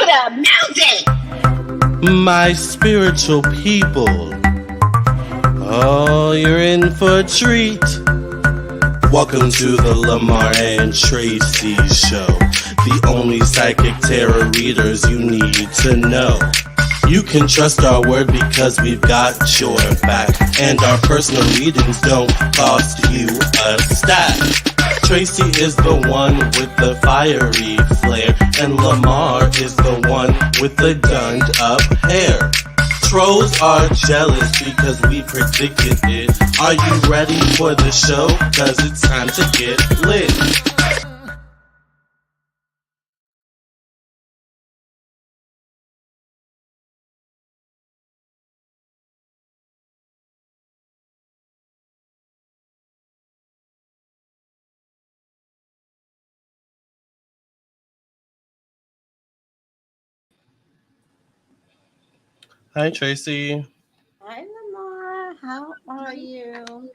the music! My spiritual people. Oh, you're in for a treat. Welcome to the Lamar and Tracy show. The only psychic tarot readers you need to know. You can trust our word because we've got your back. And our personal readings don't cost you a stack. Tracy is the one with the fiery flair, and Lamar is the one with the gunned up hair. Trolls are jealous because we predicted it. Are you ready for the show? Cause it's time to get lit. Hi, Tracy. Hi, Lamar. How are you?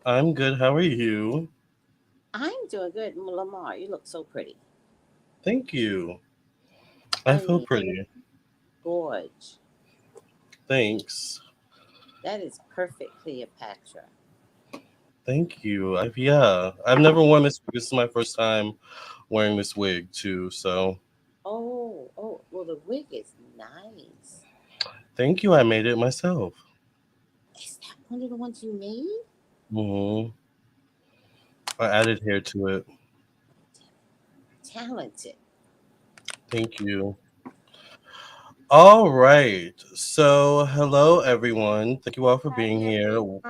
I'm good. How are you? I'm doing good. Lamar, you look so pretty. Thank you. I I feel mean, pretty. gorge. Thanks. That is perfect Cleopatra. Thank you. I've never worn this wig. This is my first time wearing this wig too. So Well, the wig is nice. thank you. I made it myself. Is that one of the ones you made? hmm I added hair to it. Talented. Thank you. All right. So, hello, everyone. Thank you all for Hi, being here. everyone.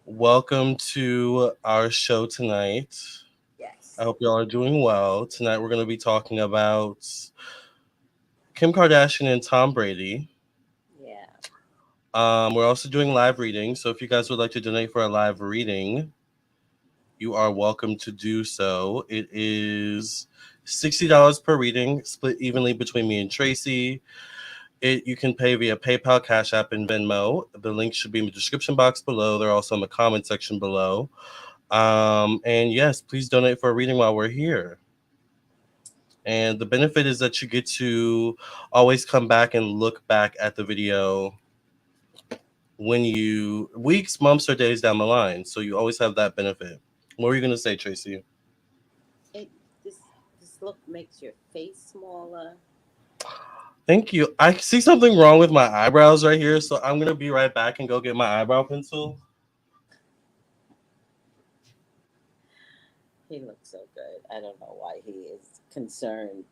Welcome to our show tonight. Yes. I hope y'all are doing well. Tonight, we're going to be talking about Kim Kardashian and Tom Brady. Yeah. We're also doing live readings. So, if you guys would like to donate for a live reading, you are welcome to do so. It is $60 per reading, split evenly between me and Tracy. You can pay via PayPal, Cash App, and Venmo. The link should be in the description box below. They're also in the comment section below. And yes, please donate for a reading while we're here. And the benefit is that you get to always come back and look back at the video weeks, months, or days down the line. So you always have that benefit. What were you going to say, Tracy? It this this look makes your face smaller. Thank you. I see something wrong with my eyebrows right here, so I'm going to be right back and go get my eyebrow pencil. He looks so good. I don't know why he is concerned.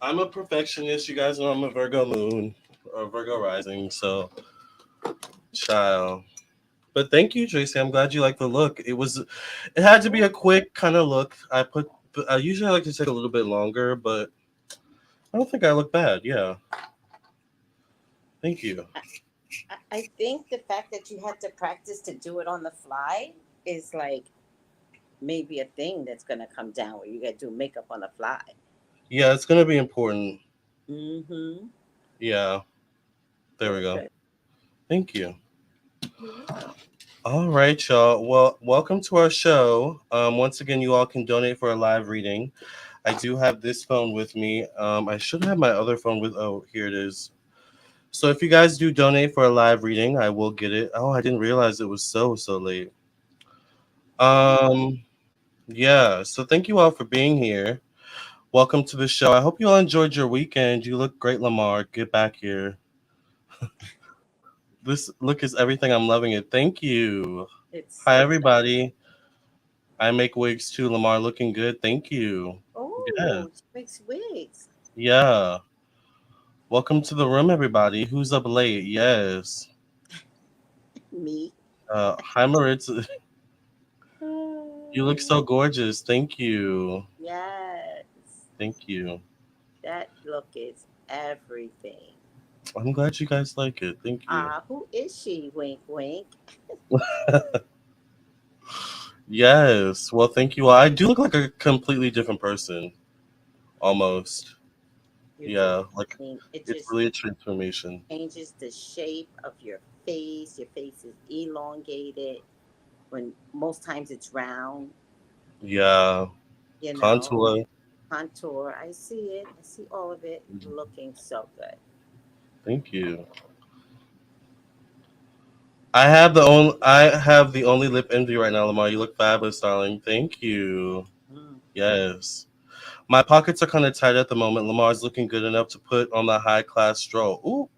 I'm a perfectionist. You guys know I'm a Virgo moon or Virgo rising, so child. But thank you, Tracy. I'm glad you like the look. It had to be a quick kind of look. I usually like to take a little bit longer, but I don't think I look bad. Yeah. Thank you. I think the fact that you had to practice to do it on the fly is like maybe a thing that's gonna come down where you gotta do makeup on the fly. Yeah, it's gonna be important. Mm-hmm. Yeah. There we Very go. good. Thank you. Yeah. All right, y'all. Well, welcome to our show. Once again, you all can donate for a live reading. I do have this phone with me. I should have my other phone with. Oh, here it is. So if you guys do donate for a live reading, I will get it. Oh, I didn't realize it was so late. Um, yeah. So thank you all for being here. Welcome to the show. I hope you all enjoyed your weekend. You look great, Lamar. Get back here. This look is everything. I'm loving it. Thank you. It's Hi, it's everybody. I make wigs too, Lamar. Looking good. Thank you. Yeah. oh, she makes wigs. Yeah. Welcome to the room, everybody. Who's up late? Yes. Me. Hi, Maritza. You look Oh, so gorgeous. Thank you. yes. Thank you. That look is everything. I'm glad you guys like it. Thank you. Who is she? Wink wink. Yes. Well, thank you. I do look like a completely different person. Almost. You really, Yeah, like I mean, it it's just really a transformation. changes the shape of your face. Your face is elongated when most times it's round, Yeah, you know, contour. contour. I see it. I see all of it looking so good. Thank you. I have the only lip envy right now, Lamar. You look fabulous, darling. Thank you. Mm. Yes. My pockets are kind of tight at the moment. Lamar's looking good enough to put on the high class stroll. Ooh,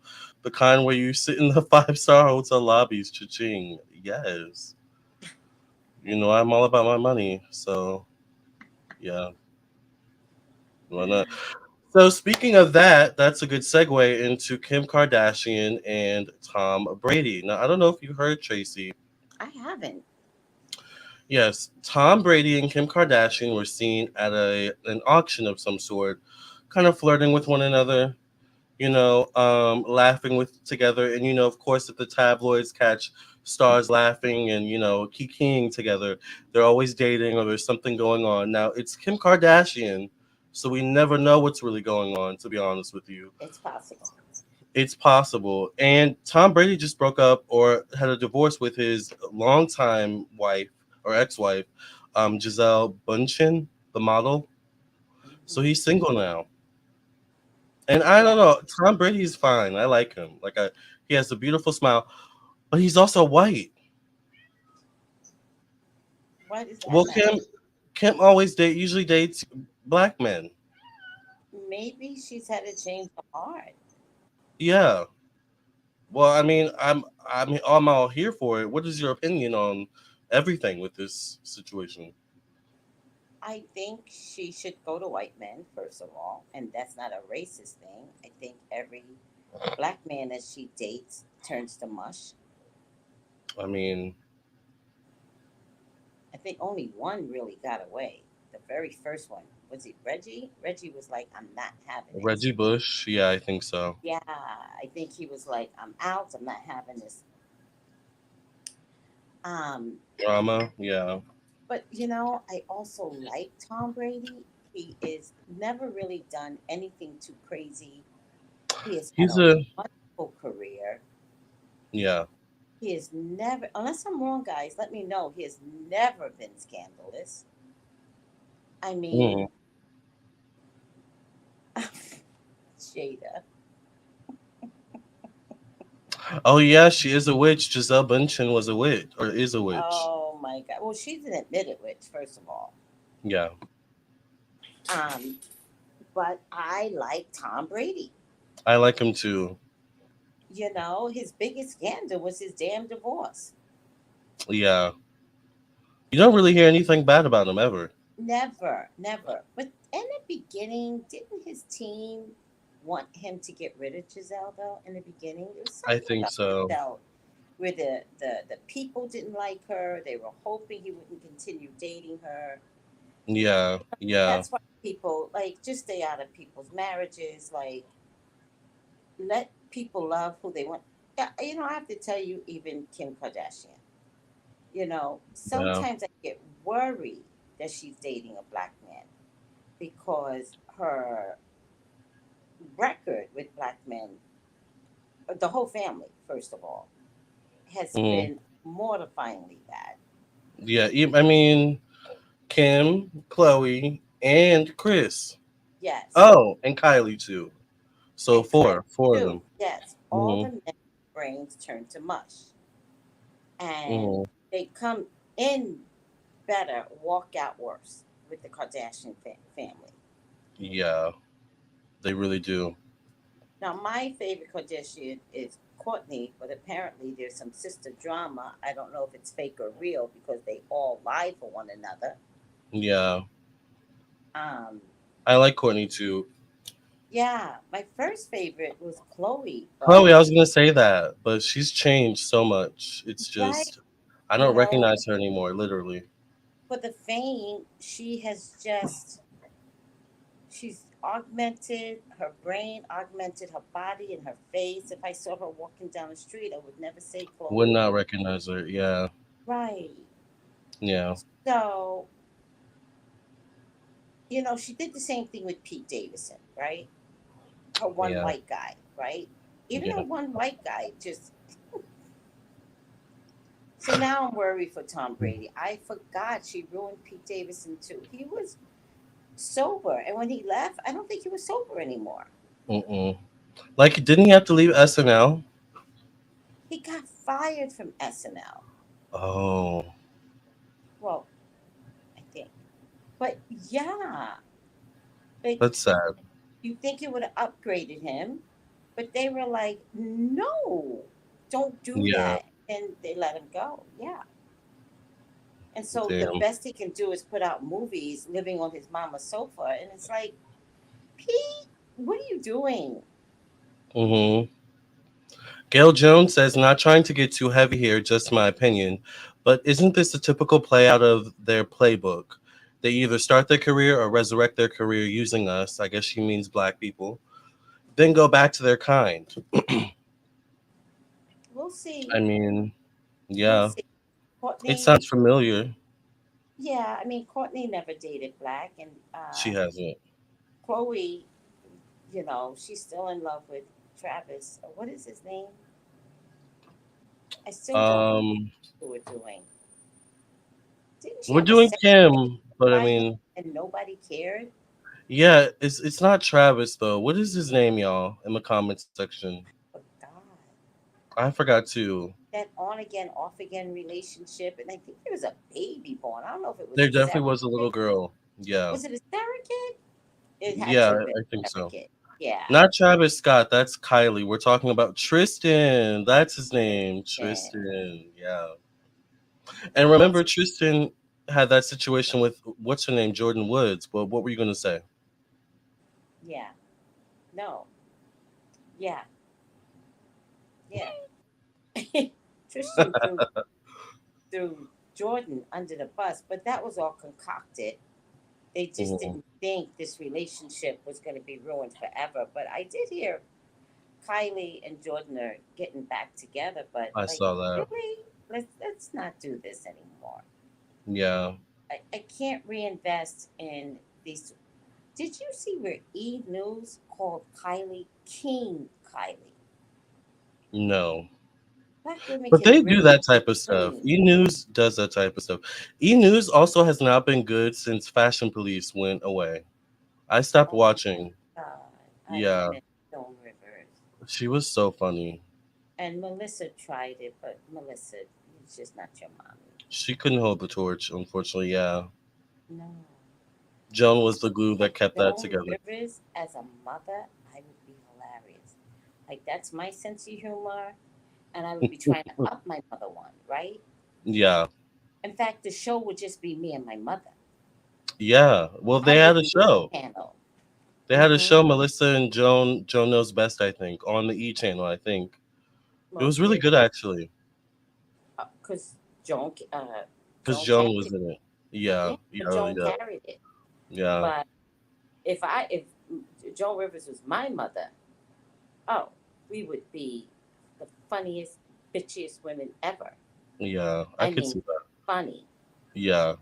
the kind where you sit in the 5-star hotel lobbies, cha-ching. Yes. You know, I'm all about my money. So, yeah, why not? So, speaking of that, that's a good segue into Kim Kardashian and Tom Brady. Now, I don't know if you heard, Tracy. I haven't. Yes, Tom Brady and Kim Kardashian were seen at an auction of some sort, kind of flirting with one another, laughing with together. And, of course, if the tabloids catch stars laughing and, kikiing together, they're always dating or there's something going on. Now, it's Kim Kardashian, so we never know what's really going on, to be honest with you. It's possible. It's possible. And Tom Brady just broke up or had a divorce with his longtime wife or ex-wife, Giselle Bundchen, the model. So Hmm. he's single now. And I Yeah. don't know, Tom Brady's fine. I like him. He has a beautiful smile, but he's also white. Why does that Well, matter? Kim always usually dates black men. Maybe she's had a change of heart. Yeah. Well, I'm all here for it. What is your opinion on everything with this situation? I think she should go to white men, first of all, and that's not a racist thing. I think every black man that she dates turns to mush. I mean, I think only one really got away. The very first one. Was it Reggie? Reggie was like, I'm not having this. Reggie Bush. Yeah, I think so. Yeah, I think he was like, I'm out. I'm not having this. Um, Drama. Yeah. but I also like Tom Brady. He is never really done anything too crazy. He has had He's a a wonderful career. yeah. He has never, unless I'm wrong, guys, let me know. He has never been scandalous. I Mm. mean, Jada. Oh yeah, she is a witch. Giselle Bundchen was a witch or is a witch. Oh my God. Well, she's an admitted witch, first of all. Yeah. Um, but I like Tom Brady. I like him too. His biggest scandal was his damn divorce. Yeah. You don't really hear anything bad about him ever. Never, never. But in the beginning, didn't his team want him to get rid of Giselle, though? In the beginning, there was I something think about so. Giselle where the people didn't like her. They were hoping he wouldn't continue dating her. Yeah. Yeah. That's why people like just stay out of people's marriages. Like let people love who they want. Yeah, I have to tell you, even Kim Kardashian. Yeah. Sometimes I get worried that she's dating a black man because her record with black men, the whole family, first of all, has Mm. been mortifyingly bad. Yeah. I mean, Kim, Chloe, and Chris. Yes. Oh, and Kylie too. So And Kylie four of too. them. Yes. All Mm. the men's brains turn to mush. And Mm. they come in better, walk out worse with the Kardashian family. Yeah. They really do. Now, my favorite Kardashian is Courtney, but apparently there's some sister drama. I don't know if it's fake or real because they all lie for one another. Yeah. Um, I like Courtney too. yeah, my first favorite was Chloe, Chloe, but I was gonna say that, but she's changed so much. It's right, just I you don't know, recognize her anymore, literally. for the fame, she's augmented her brain, augmented her body and her face. If I saw her walking down the street, I would never say Would Chloe. not recognize her. Yeah. Right. Yeah. So, she did the same thing with Pete Davidson, right? her one Yeah. white guy, right? Even her Yeah. one white guy just. So now I'm worried for Tom Brady. I forgot she ruined Pete Davidson too. He was sober, and when he left, I don't think he was sober anymore. Mm-mm. Like, didn't he have to leave SNL? He got fired from SNL. Oh, Well, I think, but yeah, like that's sad. you think it would have upgraded him, but they were like, no, don't do Yeah. that, and they let him go. Yeah, and so the Damn. best he can do is put out movies, living on his mama's sofa, and it's like, Pete, what are you doing? Mm-hmm. Gail Jones says, not trying to get too heavy here, just my opinion, but isn't this a typical play out of their playbook? They either start their career or resurrect their career using us, I guess she means black people, then go back to their kind. We'll I see. mean, We'll yeah, see. it Courtney, sounds familiar. yeah, I mean, Courtney never dated black, and She hasn't. Chloe, she's still in love with Travis. What is his name? I still don't know Um, what we're doing. Didn't she we're have a doing sex tape Kim, but I by him mean, and nobody cared? yeah, it's not Travis though. What is his name, y'all? In the comments section, But God, I forgot to. that on again, off again relationship, and I think there was a baby born. I don't know if it was There a definitely was a surrogate. little girl. Yeah, Was it a surrogate? It had to yeah, have been I a think so. surrogate. Yeah. Not Travis Scott. That's Kylie. We're talking about Tristan. That's his name. Tristan. Tristan. Yeah. And remember, What's Tristan had that situation with what's her name, Jordan Woods. But what were you gonna say? yeah. No. Yeah. Yeah. Tristan threw Jordan under the bus, but that was all concocted. They just Mhm. didn't think this relationship was going to be ruined forever. But I did hear Kylie and Jordan are getting back together. But I like, saw that. really, let's not do this anymore. Yeah. I can't reinvest in these. Did you see where E News called Kylie King Kylie? No. Black women But can they do really that be type of stuff. queen. E News does that type of stuff. E News also has not been good since Fashion Police went away. I stopped Oh watching. my God, I Yeah. miss Joan Rivers. She was so funny. And Melissa tried it, but Melissa, it's just not your mommy. She couldn't hold the torch, unfortunately. Yeah. No. Joan If I was the glue had that kept that Joan together. Rivers as a mother, I would be hilarious. Like that's my sense of humor, and I would be trying to up my mother one, right? Yeah. In fact, the show would just be me and my mother Yeah. Well, they on had the a E show. channel. They had a Mm-hmm. show, Melissa and Joan. Joan Knows Best, I think, on the E channel. I think it was Most really did, good actually, because Joan, because Joan Joan carried was it. in it. Yeah. Yeah, Yeah. Joan Yeah. carried it. Yeah. But if Joan Rivers was my mother, oh, we would be the funniest, bitchiest women ever. Yeah. I I could mean, see that. funny. Yeah.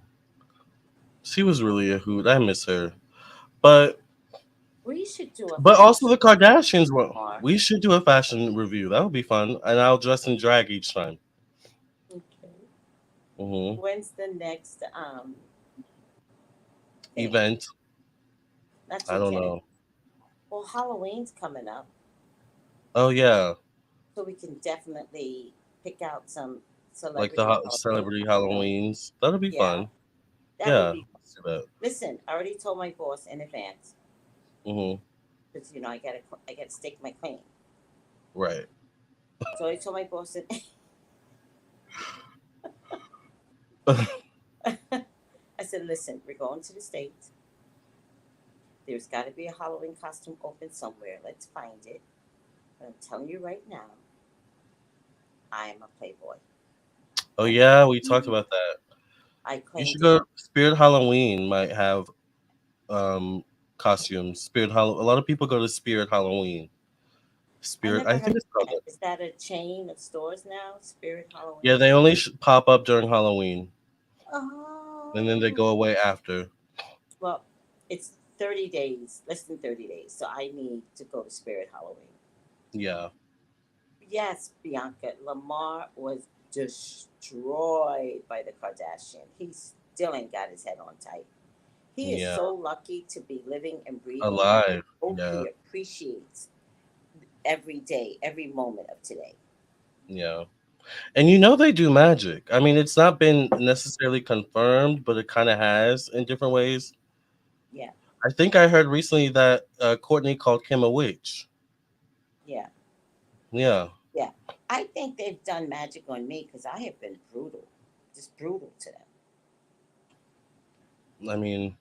She was really a hoot. I miss her. But We should do a also fashion the Kardashians were. more. We should do a fashion review. That would be fun, and I'll dress in drag each time. Okay. Hmm. When's the next thing? Event. Not I your don't Kennedy. know. Well, Halloween's coming up, Oh yeah, so we can definitely pick out some like the celebrity Halloween celebrity costume. Halloweens. That'll be Yeah, fun. that would Yeah, be. let's do that. Listen, I already told my boss in advance Hmm. because I gotta stake my claim. Right. So I told my boss that I said, listen, we're going to the States. There's got to be a Halloween costume open somewhere. Let's find it. But I'm telling you right now, I am a playboy. Oh I yeah, we talked claimed, about that. I You should claimed it. go. Spirit Halloween might have um costumes. A lot of people go to Spirit Halloween. I Spirit. never I heard think it's of called that. that. Is that a chain of stores now? Spirit Yeah, Halloween? they only pop up during Halloween, and then they Oh. go away after. Well, it's 30 days, less than 30 days. So I need to go to Spirit Halloween. Yeah. Yes, Bianca, Lamar was destroyed by the Kardashian. He still ain't got his head on tight. He is Yeah. so lucky to be living and breathing. I Alive. hope Yeah. he appreciates every day, every moment of today. Yeah. And you know they do magic. I mean, it's not been necessarily confirmed, but it kind of has in different ways. Yeah, I think I heard recently that Courtney called Kim a witch. yeah, Yeah. yeah. I think they've done magic on me because I have been brutal, just brutal to them. I mean,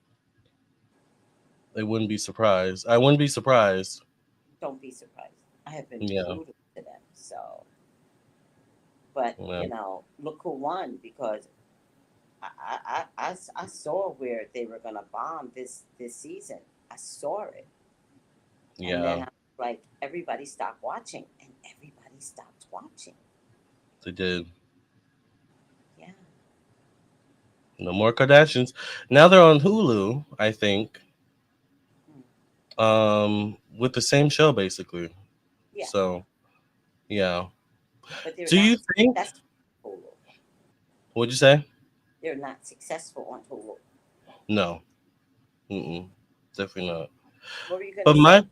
they wouldn't be surprised. I wouldn't be surprised. Don't be surprised. I have been Yeah. brutal to them. So, but Yeah. look who won because I saw where they were gonna bomb this season. I saw it, and then Yeah. I was like, everybody stopped watching, and everybody stopped watching. They did. Yeah. No more Kardashians. Now they're on Hulu, I think. Mm. With the same show basically. Yeah, So, yeah. but they're Do not you think successful on Hulu. what'd you say? They're not successful on Hulu. No. Mm-mm. Definitely not. What were you gonna But say?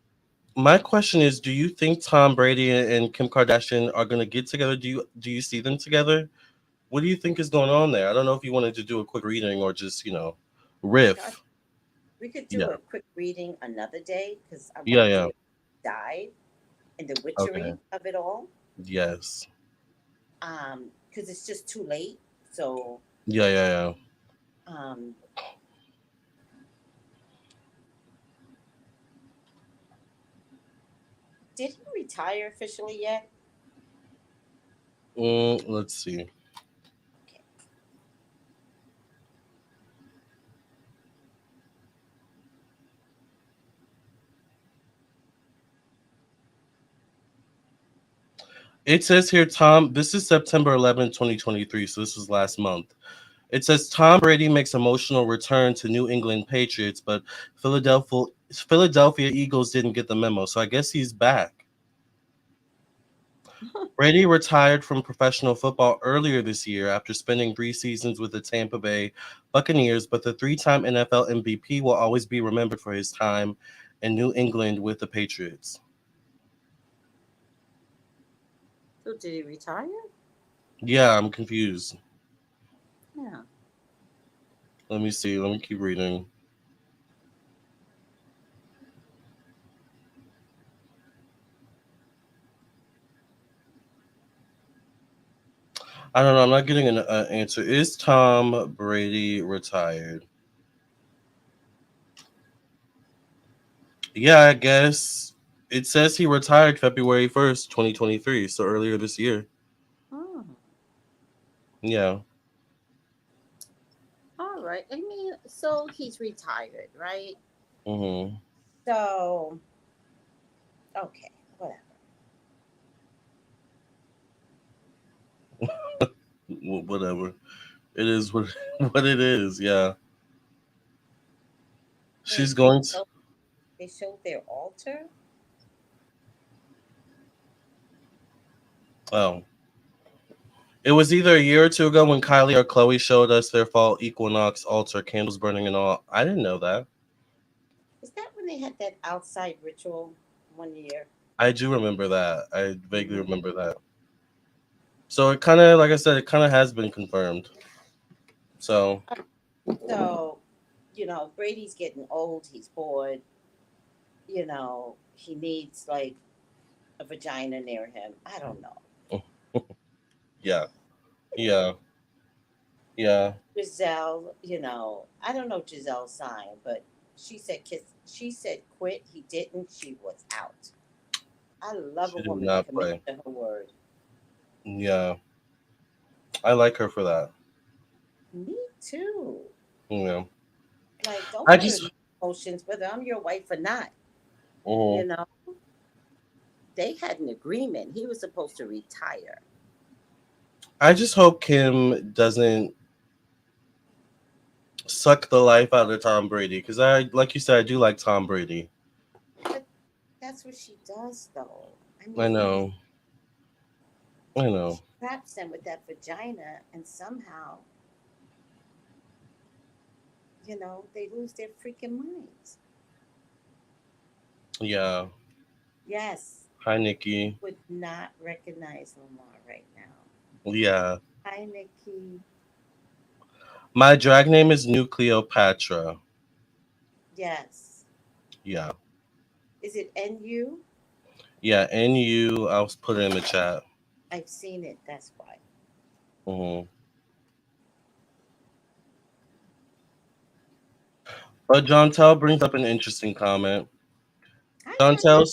my question is, do you think Tom Brady and Kim Kardashian are gonna get together? Do you see them together? What do you think is going on there? I don't know if you wanted to do a quick reading or just, God, riff. we could do Yeah. a quick reading another day because I Yeah, want to yeah. really dive in the Okay. witchery of it all. Yes. Because it's just too late. So, Yeah, yeah, yeah. um, did he retire officially yet? Let's see. Okay. It says here, Tom, this is September 11th, 2023, so this was last month. It says Tom Brady makes emotional return to New England Patriots, but Philadelphia Eagles didn't get the memo, so I guess he's back. Brady retired from professional football earlier this year after spending 3 seasons with the Tampa Bay Buccaneers, but the three-time NFL MVP will always be remembered for his time in New England with the Patriots. So did he retire? Yeah, I'm confused. Yeah. Let me see. Let me keep reading. I don't know. I'm not getting an answer. Is Tom Brady retired? Yeah, I guess it says he retired February 1st, 2023. So earlier this year. Oh, Yeah. all right. I mean, so he's retired, right? Mm-hmm. So, okay, whatever. Whatever. It is what what it is. Yeah. She's Wait, going to. so they showed their altar? Oh. It was either a year or two ago when Kylie or Chloe showed us their fall equinox altar, candles burning and all. I didn't know that. Is that when they had that outside ritual one year? I do remember that. I vaguely Hmm. remember that. So it kind of, like I said, it kind of has been confirmed. So So, Brady's getting old. He's bored. He needs like a vagina near him. I don't know. yeah, yeah, yeah. Giselle, I don't know Giselle's sign, but she said kiss. She said quit. He didn't. She was out. I love a She did woman that not commits play. to her word. Yeah, I like her for that. Me too. Yeah, Like, don't I put just, in emotions whether I'm your wife or not. You mhm. know, they had an agreement. He was supposed to retire. I just hope Kim doesn't suck the life out of Tom Brady because like you said, I do like Tom Brady. But that's what she does, though. I I mean, know, I know. she traps them with that vagina, and somehow, they lose their freaking minds. Yeah. Yes, Hi, you Nikki. would not recognize Lamar right now. Yeah. Hi, Nikki. My drag name is New Cleopatra. Yes. Yeah. Is it NU? Yeah. NU. I'll put it in the chat. I've seen it. That's why. Hmm. But John Tell brings up an interesting comment. Hi, John John. Tell,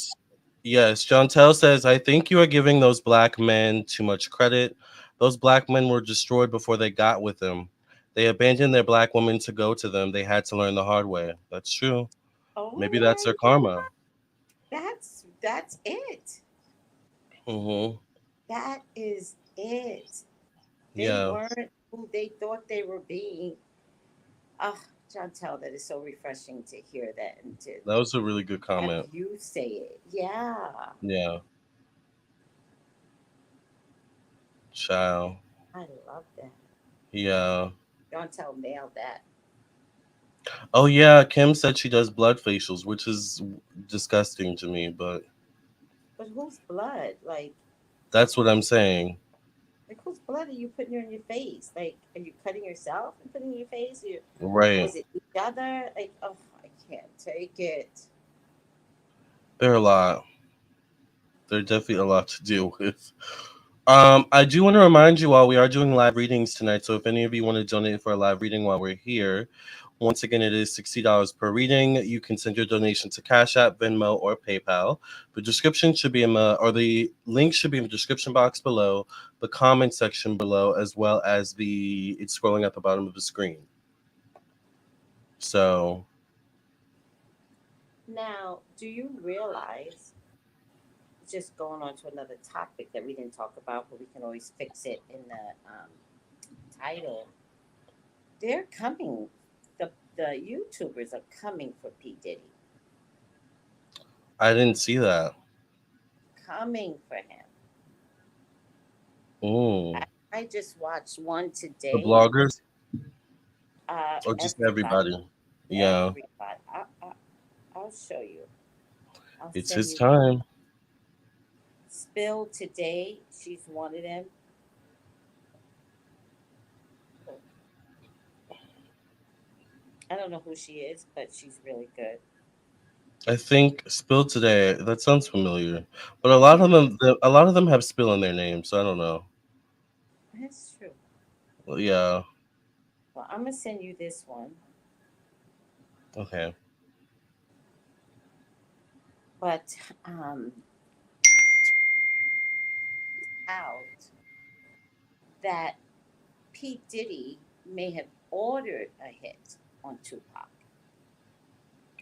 yes, John Tell says, I think you are giving those black men too much credit. Those black men were destroyed before they got with them. They abandoned their black women to go to them. They had to learn the hard way. That's true. Oh Maybe that's my their God. karma. That's it. Hmm. That is it. They Yeah, weren't who they thought they were being. Ah, Chantel, that is so refreshing to hear that and to that was a really good have comment. you say it. Yeah, Yeah, child. I love that. Yeah. Chantel nailed that. Oh, yeah. Kim said she does blood facials, which is disgusting to me, but But whose blood? that's what I'm saying. Whose blood are you putting in your face? Like, are you cutting yourself and putting in your face? Or Right. is it each other? Like, oh, I can't take it. There are a lot. There's definitely a lot to deal with. I do want to remind you all we are doing live readings tonight. So if any of you want to donate for a live reading while we're here, once again it is $60 per reading. You can send your donation to Cash App, Venmo, or PayPal. The description should be the link should be in the description box below, the comment section below, as well as it's scrolling at the bottom of the screen. So Now, do you realize, just going on to another topic that we didn't talk about, but we can always fix it in the title. They're coming. The YouTubers are coming for P Diddy, I didn't see that. coming for him. I, Mm. I just watched one The today. bloggers or just Everybody, everybody? Yeah, everybody. I'll show you. I'll it's send his you. time. Spill today. She's one of them. I don't know who she is, but she's really good. I think Spill today. That sounds familiar, but a lot Yeah, of them have Spill in their name, so I don't know. that's true. Well, yeah. Well, I'm gonna send you this one, Okay. but out that P Diddy may have ordered a hit on Tupac.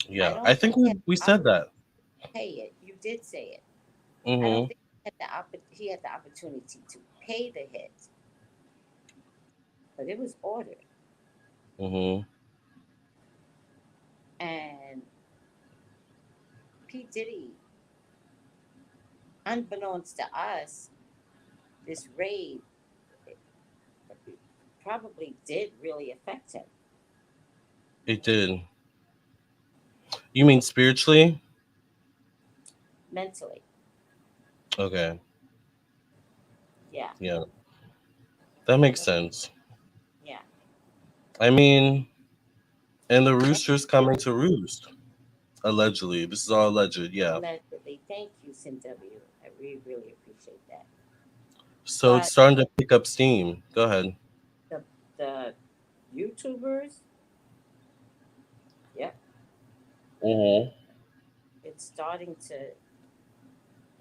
I Yeah, I don't think think he we had we the said that. to pay it. You did say it. I don't Mhm. think he had the opportunity to pay the hit, but it was ordered. Mhm. And P Diddy, unbeknownst to us, this raid probably did really affect him It did. You mean spiritually? mentally. Okay. Yeah, Yeah, that makes sense. yeah. I mean, and the And rooster's coming to roost. Allegedly, this is all alleged. Yeah. allegedly, thank you, CW. I really, really appreciate that. So it's But starting to pick up steam. Go ahead. the the YouTubers, yep, Mhm. it's starting to,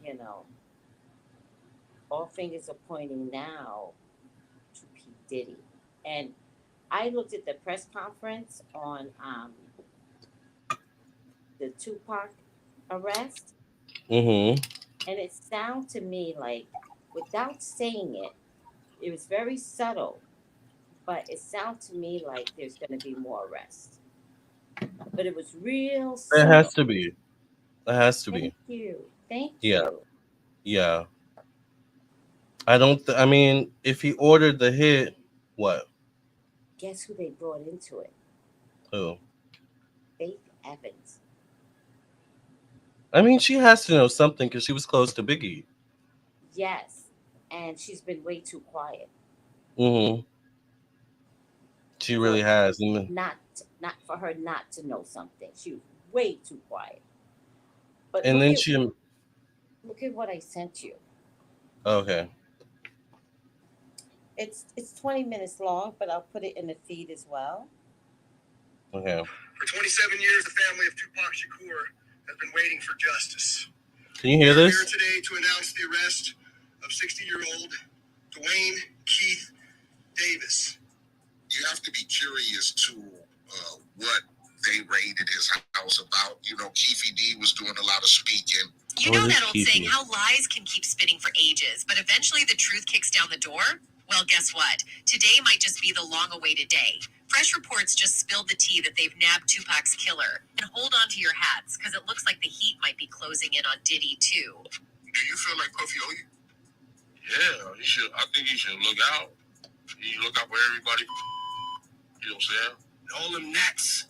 you know, all fingers are pointing now to P Diddy. And I looked at the press conference on the Tupac arrest, Mhm. and it sounded to me like, without saying it, it was very subtle. but it sounds to me like there's going to be more arrests. But it was real It subtle. has to be. It has to Thank be. you. Thank Yeah. you. Yeah. I don't. I mean, if he ordered the hit, what? Guess who they brought into it? Who? Faith Evans. I mean, she has to know something because she was close to Biggie. Yes. And she's been way too quiet. Hmm. She really For has. And not for her not to know something. She was way too quiet. But and then she. look at what I sent you. Okay. It's 20 minutes long, but I'll put it in the feed as well. Okay. For 27 years, the family of Tupac Shakur has been waiting for justice. Can you hear We're here this? today to announce the arrest of 60-year-old Dwayne Keith Davis. You have to be curious to what they raided his house about. You know, Keefy D was doing a lot of speaking. You know that old saying, how lies can keep spinning for ages, but eventually the truth kicks down the door? Well, guess what? Today might just be the long-awaited day. Fresh Reports just spilled the tea that they've nabbed Tupac's killer. And hold on to your hats, because it looks like the heat might be closing in on Diddy, too. Do you feel like Puffy owe you? Yeah, he should. I think he should look out. He look out for everybody. You know what I'm saying? All them gnats,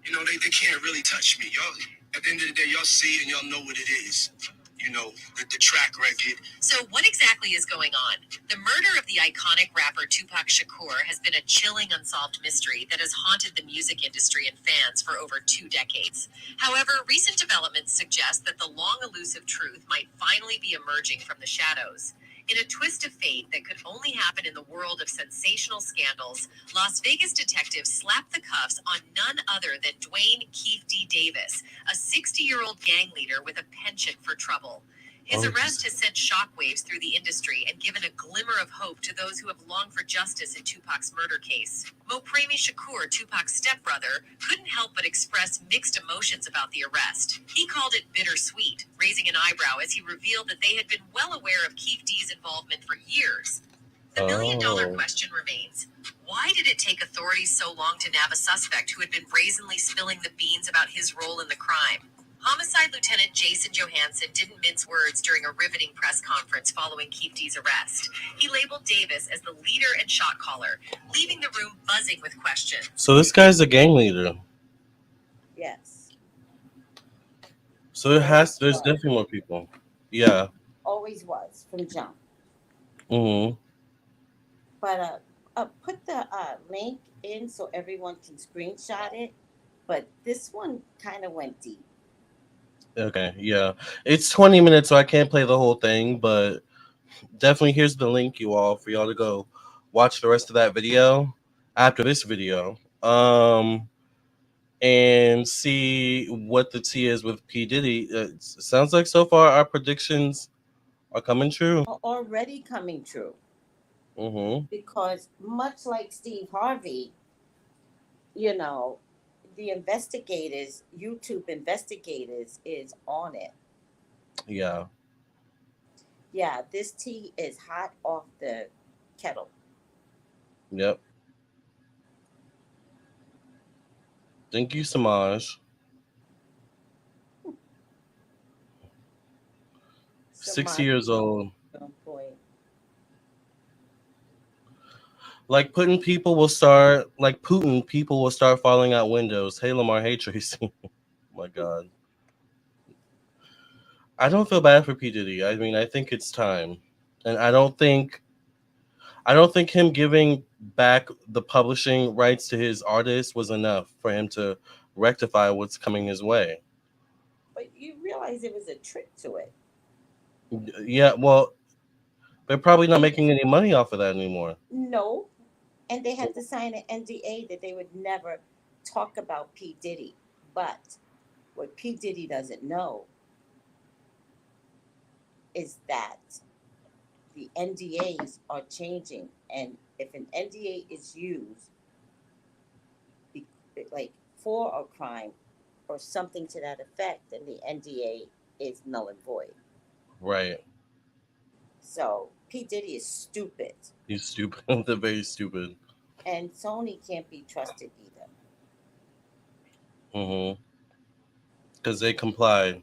you know, they can't really touch me. Y'all, at the end of the day, y'all see it and y'all know what it is. You know, the track record. So what exactly is going on? The murder of the iconic rapper Tupac Shakur has been a chilling unsolved mystery that has haunted the music industry and fans for over 2 decades. However, recent developments suggest that the long elusive truth might finally be emerging from the shadows. In a twist of fate that could only happen in the world of sensational scandals, Las Vegas detectives slapped the cuffs on none other than Dwayne Keith D. Davis, a 60-year-old gang leader with a penchant for trouble. His arrest has sent shockwaves through the industry and given a glimmer of hope to those who have longed for justice in Tupac's murder case. Mopremi Shakur, Tupac's stepbrother, couldn't help but express mixed emotions about the arrest. He called it bittersweet, raising an eyebrow as he revealed that they had been well aware of Keith D's involvement for years. The million-dollar question remains. Why did it take authorities so long to nab a suspect who had been brazenly spilling the beans about his role in the crime? Homicide Lieutenant Jason Johansson didn't mince words during a riveting press conference following Keith D's arrest. He labeled Davis as the leader and shot caller, leaving the room buzzing with questions. So this guy's a gang leader. Yes. So it Always has. There's was. definitely more people. Yeah. Always was from jump. Hmm. But put the link in so everyone can screenshot it. But this one kind of went deep. Okay. Yeah. It's 20 minutes, so I can't play the whole thing, but definitely here's the link, you all, for y'all to go watch the rest of that video after this video. And see what the tea is with P. Diddy. It sounds like so far our predictions are coming true. Already coming true. Mm-hmm. Because much like Steve Harvey, you know, the investigators, YouTube investigators, is on it. Yeah. Yeah, this tea is hot off the kettle. Yep. Thank you, Samaj. Some 60 years old. on point. Like putting people will start like Putin. People will start falling out windows. Hey, Lamar. Hey, Tracy. Oh my God. I don't feel bad for P Diddy. I mean, I think it's time, and I don't think him giving back the publishing rights to his artists was enough for him to rectify what's coming his way. But you realize it was a trick to it. Yeah, well, they're probably not They making any money off of that anymore. no, and they had to sign an NDA that they would never talk about P Diddy. But what P Diddy doesn't know is that the NDAs are changing, and if an NDA is used, be- like for a crime or something to that effect, then the NDA is null and void. Right. So P Diddy is stupid. He's stupid. They're very stupid. And Sony can't be trusted either. Mm-hmm. Because they comply.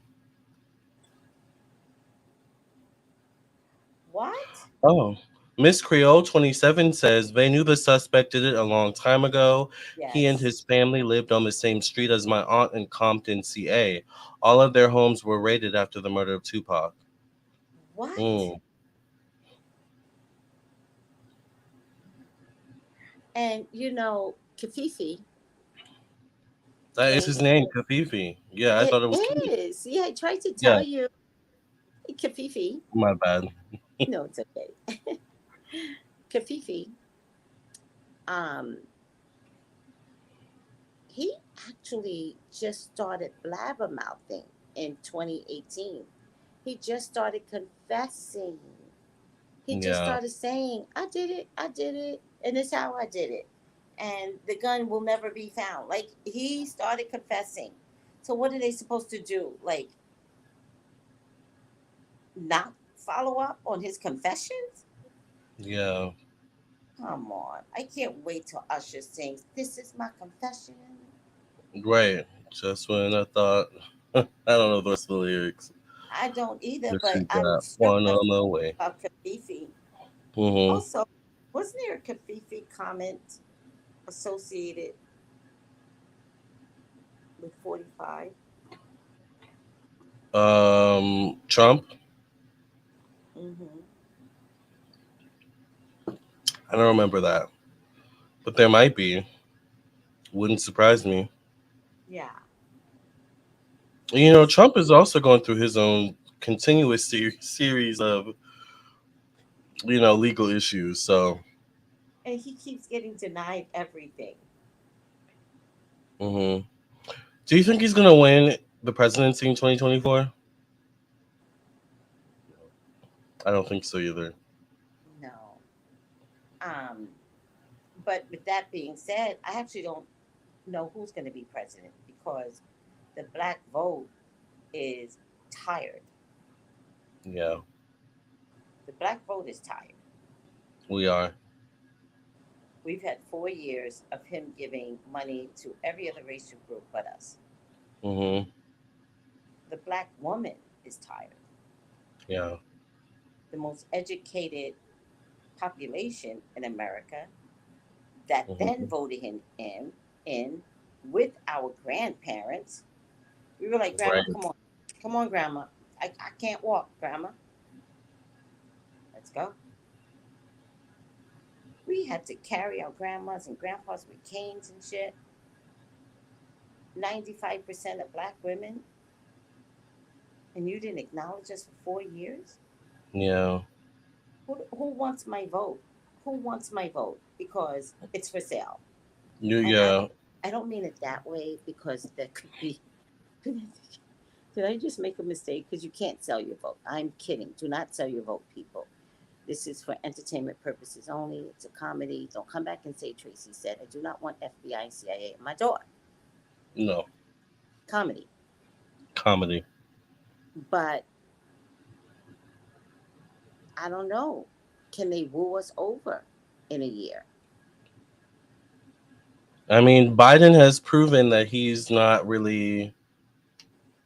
What? Oh. Miss Creole 27 says they knew the suspect did it a long time ago. He and Yes. his family lived on the same street as my aunt in Compton, CA. All of their homes were raided after the murder of Tupac. What? Mm. And Kafifi That is came. his name, Kafifi. Yeah, I It thought it was Kafifi. is. Yeah, I tried to Yeah, tell you. Kafifi. my bad. No, it's okay. Kafifi. Um, he actually just started blabbermouthing in 2018. He just started confessing. He just Yeah, started saying, I did it, and this is how I did it. And the gun will never be found. Like, he started confessing. So, what are they supposed to do? Like, not follow up on his confessions? yeah, Come on. I can't wait till Usher sings, This is my confession. right. Just when I thought, I don't know the rest of the lyrics. I don't either, But but she I'm got struck one by on the way. about Kafifi. Mm-hmm. Also, wasn't there a Kafifi comment associated with 45? Trump. Mm-hmm. I don't remember that, but there might be. Wouldn't surprise me. Yeah. You know, Trump is also going through his own continuous series of legal issues. So, And he keeps getting denied everything. hmm do you think he's going to win the presidency in 2024? I don't think so either. No. Um, but with that being said, I actually don't know who's going to be president because the black vote is tired. Yeah, The black vote is tired. we are. We've had 4 years of him giving money to every other racial group but us. Hmm. The black woman is tired. Yeah. The most educated population in America that then Hmm. voted him in with our grandparents. We were like, Grandma, Right. come on, Grandma. I can't walk, Grandma. Let's go. We had to carry our grandmas and grandpas with canes and shit. 95% of black women, and you didn't acknowledge us for 4 years? Yeah. Who wants my vote? Who wants my vote? Because it's for sale. And Yeah. I don't mean it that way because there could be. Did I just make a mistake? Because you can't sell your vote. I'm kidding. Do not sell your vote, people. This is for entertainment purposes only. It's a comedy. Don't come back and say Tracy said. I do not want FBI and CIA at my door. No. Comedy. Comedy. But I don't know. Can they woo us over in a year? I mean, Biden has proven that he's not really.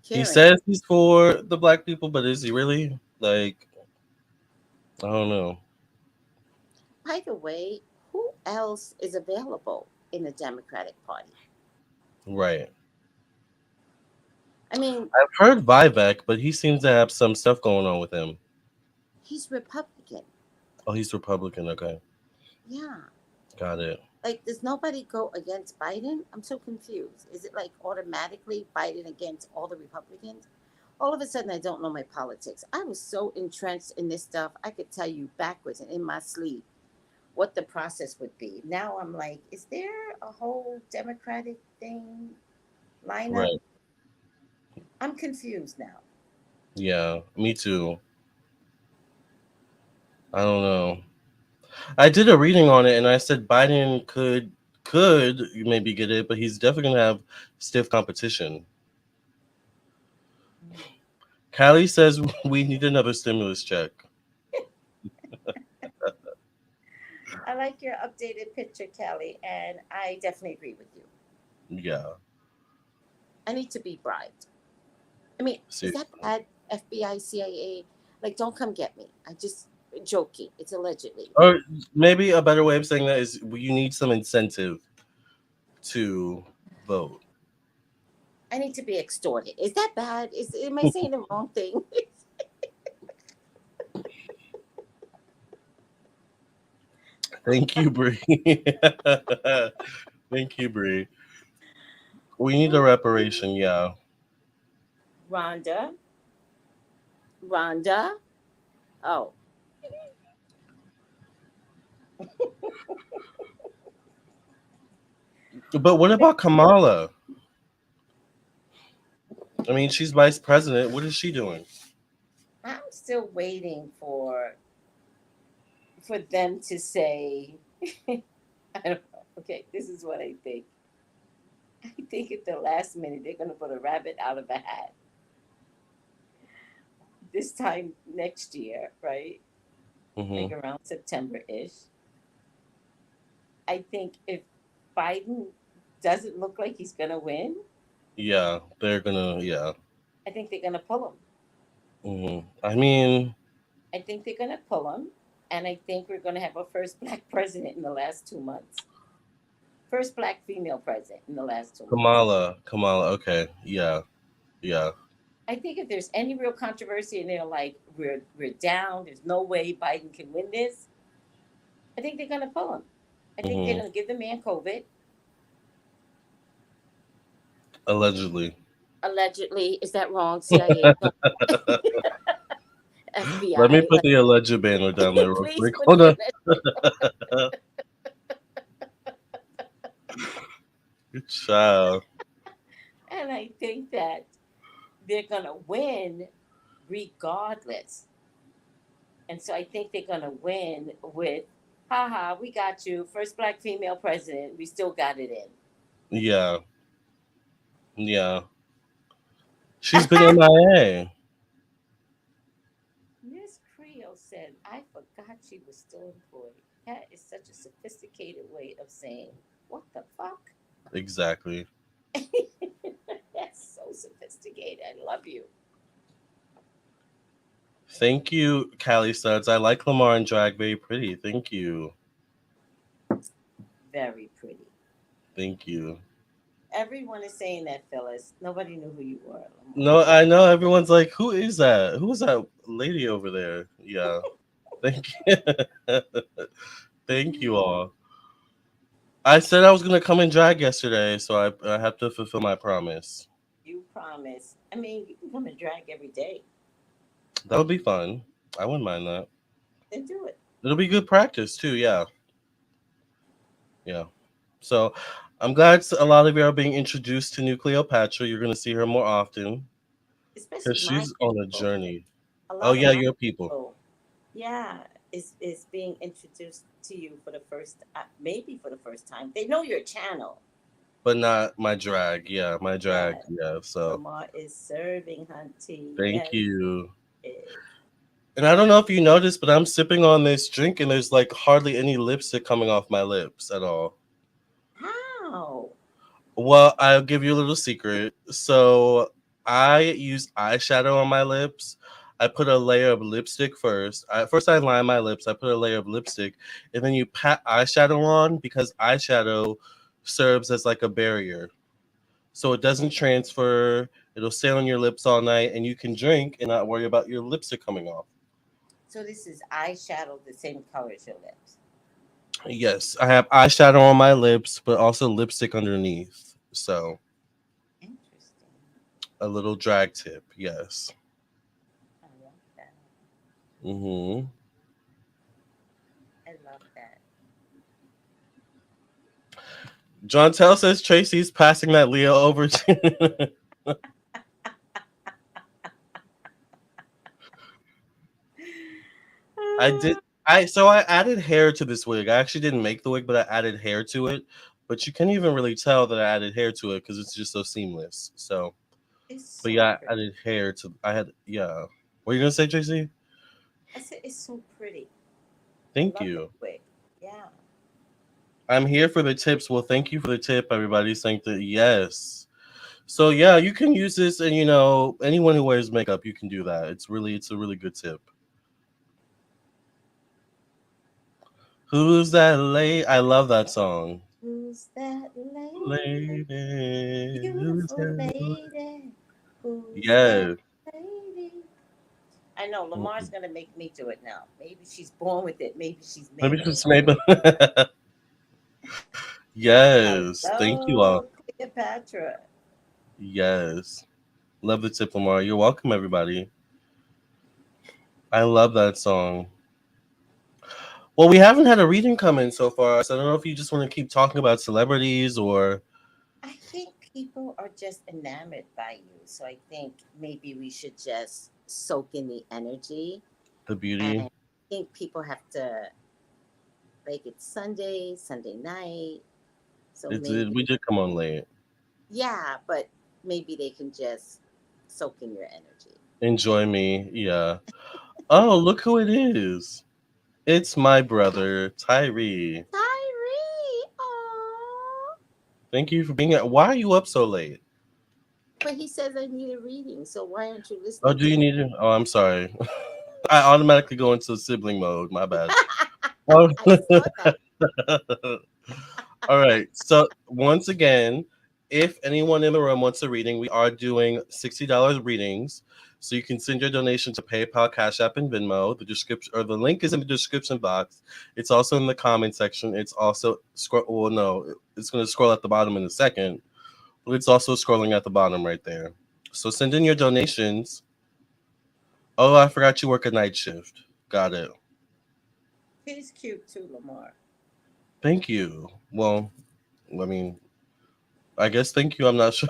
He Caring. says he's for the black people, but is he really? Like, I don't know. By the way, who else is available in the Democratic Party? Right. I mean, I've heard Vivek, but he seems to have some stuff going on with him. he's Republican. Oh, he's Republican. Okay. Yeah. Got it. Like, does nobody go against Biden? I'm so confused. Is it like automatically Biden against all the Republicans? All of a sudden, I don't know my politics. I was so entrenched in this stuff, I could tell you backwards and in my sleep what the process would be. Now I'm like, is there a whole Democratic thing lineup? Right. I'm confused now. Yeah. Me too. I don't know. I did a reading on it, and I said Biden could maybe get it, but he's definitely gonna have stiff competition. Callie says we need another stimulus check. I like your updated picture, Kelly, and I definitely agree with you. Yeah. I need to be bribed. I mean, is that Seriously. bad? FBI, CIA, like, don't come get me. I just joking. It's allegedly. Or maybe a better way of saying that is you need some incentive to vote. I need to be extorted. Is that bad? Is am I saying the wrong thing? Thank you, Bree. Thank you, Bree. We need a reparation, yeah. Rhonda, Rhonda. Oh, But what about Kamala? I mean, she's vice president. What is she doing? I'm still waiting for them to say. I don't know. Okay, this is what I think. I think at the last minute they're gonna put a rabbit out of a hat this time next year, right? Hmm. Like around September ish. I think if Biden doesn't look like he's gonna win, Yeah, they're gonna. Yeah. I think they're gonna pull him. I mean, I think they're gonna pull him, and I think we're gonna have our first black president in the last 2 months. First black female president in the last 2 months. Kamala. Okay, yeah, yeah. I think if there's any real controversy and they're like, we're down, there's no way Biden can win this, I think they're gonna pull him. I think they're Hmm. gonna give the man COVID. Allegedly. Allegedly, is that wrong? CIA, don't, Let me FBI, put the alleged banner down there real please quick. put Hold the on. alleged. Good child. And I think that they're gonna win regardless. And so I think they're gonna win with, haha, we got you, first black female president. We still got it in. Yeah, yeah. She's been MIA. Miss Creel said, I forgot she was still employed. That is such a sophisticated way of saying, what the fuck? Exactly. That's so sophisticated. I love you. Thank you, Callie Studs. I like Lamar and drag. Very pretty. Thank you. Very pretty. Thank you. Everyone is saying that, Phyllis. Nobody knew who you were, Lamar. No, I know everyone's like, who is that? Who is that lady over there? Yeah. Thank you. Thank you all. I said I was gonna come and drag yesterday, so I have to fulfill my promise. You promise. I mean, you can come and drag every day. That would be fun. I wouldn't mind that. Then do it. It'll be good practice too. Yeah, yeah. So I'm glad a lot of you are being introduced to New Cleopatra. You're gonna see her more often because Especially my she's on a people. journey. A Oh lot of yeah, my your people, people, yeah, is being introduced to you for the first, maybe for the first time. They know your channel. but not my drag. Yeah, my drag. Yeah, Yeah. So Lamar is serving, hunty. thank Yes, you. it is. And I don't know if you noticed, but I'm sipping on this drink and there's like hardly any lipstick coming off my lips at all. How? Well, I'll give you a little secret. So I use eyeshadow on my lips. I put a layer of lipstick first. First, I line my lips. I put a layer of lipstick, and then you pat eyeshadow on because eyeshadow serves as like a barrier, so it doesn't transfer. It'll stay on your lips all night, and you can drink and not worry about your lipstick coming off. So this is eyeshadow the same color as your lips. Yes, I have eyeshadow on my lips, but also lipstick underneath. So Interesting. a little drag tip. Yes. I love that. Mm-hmm. I love that. John Tell says Tracy's passing that Leo over to. I did. I added hair to this wig. I actually didn't make the wig, but I added hair to it. But you can't even really tell that I added hair to it because it's just so seamless. So, It's but so yeah, I pretty. added hair to. I had yeah. What are you gonna say, Tracy? I said it's so pretty. I Thank love that you. wig. Yeah. I'm here for the tips. Well, thank you for the tip. Everybody's saying that yes. So yeah, you can use this, and anyone who wears makeup, you can do that. It's a really good tip. Who's that lady? I love that song. Who's that lady? Lady, who's Beautiful that? lady. Who's that Yeah, lady? I know Lamar's gonna make me do it now. Maybe she's born with it. Maybe she's maybe made of it. just maybe. Yes, thank you all. Hello, Cleopatra. Yes, love the tip, Lamar. You're welcome, everybody. I love that song. Well, we haven't had a reading come in so far, so I don't know if you just want to keep talking about celebrities or I think people are just enamored by you. So I think maybe we should just soak in the energy. the And beauty. I think people have to, like, it's Sunday night. So maybe, We did come on late. yeah, but maybe they can just soak in your energy. Enjoy me, yeah. Oh, look who it is. It's my brother, Tyree. Tyree! Aww. Thank you for being here. Why are you up so late? But he says I need a reading. So why aren't you Oh, listening do to you me? need it? Oh, I'm sorry. I automatically go into sibling mode. My bad. Oh. I saw that. All right. So once again, if anyone in the room wants a reading, we are doing $60 readings. So you can send your donation to PayPal, Cash App, and Venmo. The description or the link is in the description box. It's also in the comment section. It's also scroll. Well, no, it's going to scroll at the bottom in a second. But it's also scrolling at the bottom right there. So send in your donations. Oh, I forgot you work a night shift. Got it. He's cute too, Lamar. Thank you. Well, I mean, I guess thank you. I'm not sure.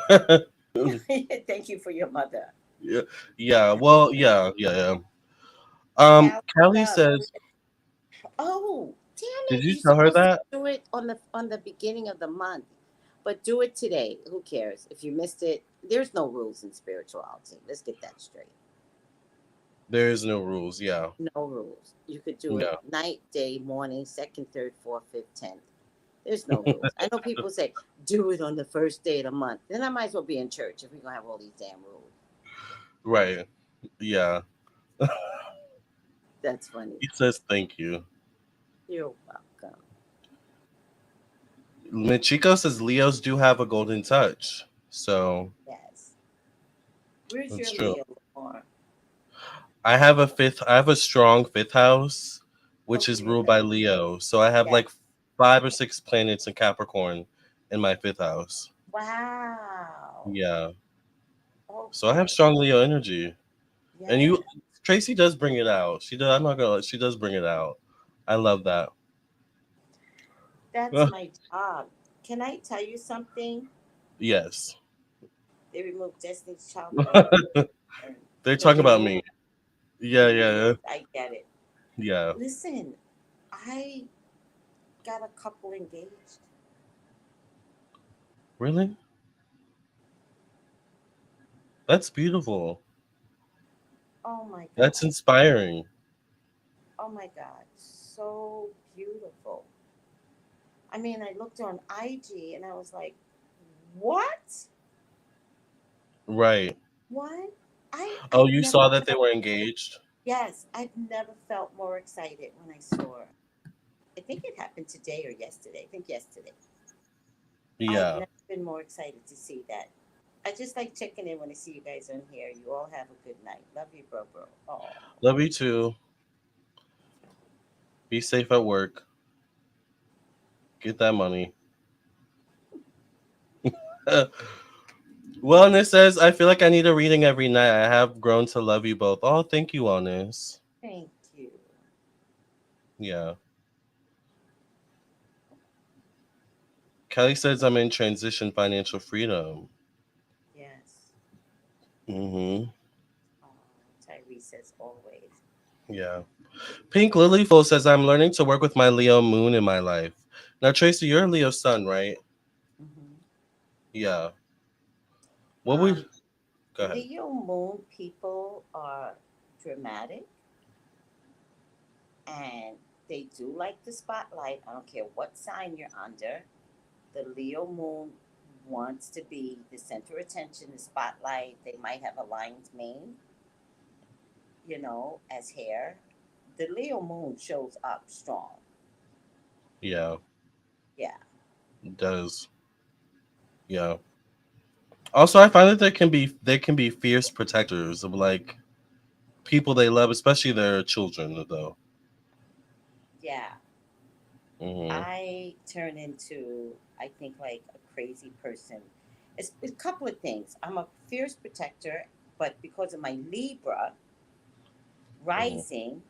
Thank you for your mother. Yeah, yeah. Well, yeah. Cal, Kelly says, oh, damn did it! you You're tell her supposed to that? do it on the beginning of the month, but do it today. Who cares if you missed it? There's no rules in spirituality. Let's get that straight. There is no rules. Yeah, No rules. You could do it yeah. night, day, morning, second, third, fourth, fifth, tenth. There's no rules. I know people say do it on the first day of the month. Then I might as well be in church if we're gonna have all these damn rules. Right. Yeah. That's funny. He says thank you. You're welcome. Michiko says Leos do have a golden touch. So Yes. Where's that's your true. Leo, Lamar? I have a strong fifth house, which is Okay. ruled by Leo. So I have Yes. like 5 or 6 planets in Capricorn in my fifth house. Wow. Yeah. So I have Okay. strong Leo energy. And Yes. you Tracy does bring it out. She does I'm not gonna she does bring it out. I love that. That's my job. Can I tell you something? Yes. They removed Destiny's Child from the room. And They're no, talking they about removed. me. Yeah, They yeah, removed. I get it. yeah. Listen, I got a couple engaged. Really? That's beautiful. Oh my That's God. inspiring. Oh my God. So beautiful. I mean, I looked on IG and I was like, what? Right. What? Oh, I've you never saw that they felt, were engaged? yes, I've never felt more excited when I saw her. I think it happened today or yesterday. I think yesterday. I've Yeah. never been more excited to see that. I just like checking in when I see you guys on here. You all have a good night. Love you, bro. Oh, Love you too. Be safe at work. Get that money. Wellness says, I feel like I need a reading every night. I have grown to love you both. Oh, thank you, Wellness. thank you. Yeah. Kelly says I'm in transition financial freedom. Yes. Mm-hmm. Oh, Tyrese as always. Yeah. Pink Lilyful says I'm learning to work with my Leo moon in my life. Now, Tracy, you're a Leo sun, right? Hmm. Yeah. What Um, would go ahead? Leo moon people are dramatic and they do like the spotlight. I don't care what sign you're under. The Leo moon wants to be the center of attention, the spotlight. They might have a lion's mane, as hair. The Leo moon shows up strong. Yeah, Yeah. it does. Yeah. Also, I find that they can be fierce protectors of like people they love, especially their children, though. Yeah. Hmm. I turn into, I think, like a crazy person. It's a couple of things. I'm a fierce protector, but because of my Libra Hmm. rising,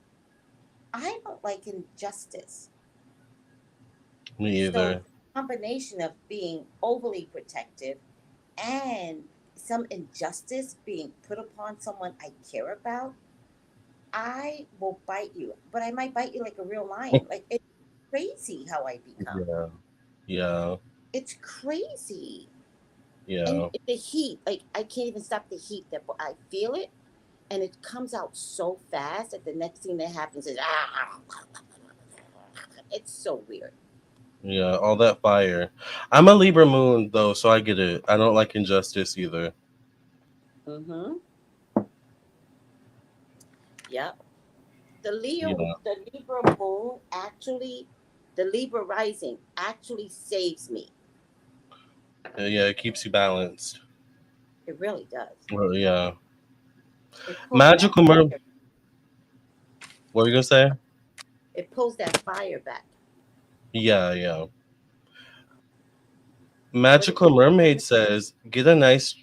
I don't like injustice. Me So either. the combination of being overly protective and some injustice being put upon someone I care about, I will bite you. But I might bite you like a real lion. Like it's crazy how I become. Yeah. Yeah. It's crazy. And Yeah. the heat, like I can't even stop the heat that I feel it and it comes out so fast that the next thing that happens is it's so weird. Yeah. All that fire. I'm a Libra moon though, so I get it. I don't like injustice either. Mm-hmm. Yep. Yeah. The Libra moon actually, the Libra rising actually saves me. Yeah. It keeps you balanced. It really does. Well, yeah. It pulls that Magical Mermaid. fire. What were you gonna say? It pulls that fire back. Yeah. Yeah. What did Magical you? Mermaid says, get a nice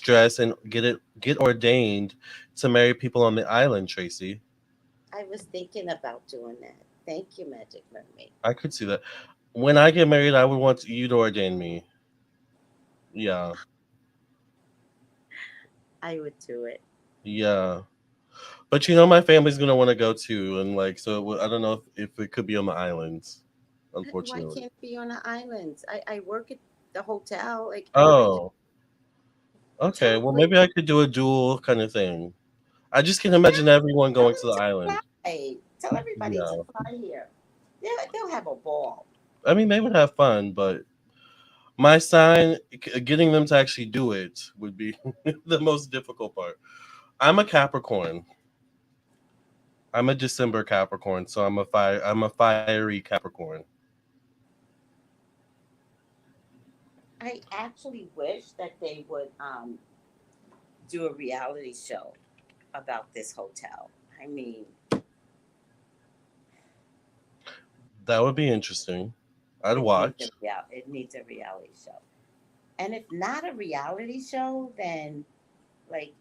dress and get ordained to marry people on the island, Tracy. I was thinking about doing that. Thank you, Magic Mermaid. I could see that. When I get married, I would want you to ordain me. Yeah. I would do it. Yeah. But my family's gonna want to go too, and like, so I don't know if it could be on the islands, Why unfortunately. can't it be on the islands? I work at the hotel. Like I just Oh, okay. tell Well, Brady, maybe I could do a dual kind of thing. I just can yeah, imagine everyone tell going them to the to island. fly. Tell everybody to Yeah. fly here. They'll have a ball. I mean, they would have fun, but my sign, getting them to actually do it would be the most difficult part. I'm a Capricorn. I'm a December Capricorn, so I'm a fiery Capricorn. I actually wish that they would do a reality show about this hotel. I mean, That would be interesting. I'd it needs watch. a reality show. And if not a reality show, then like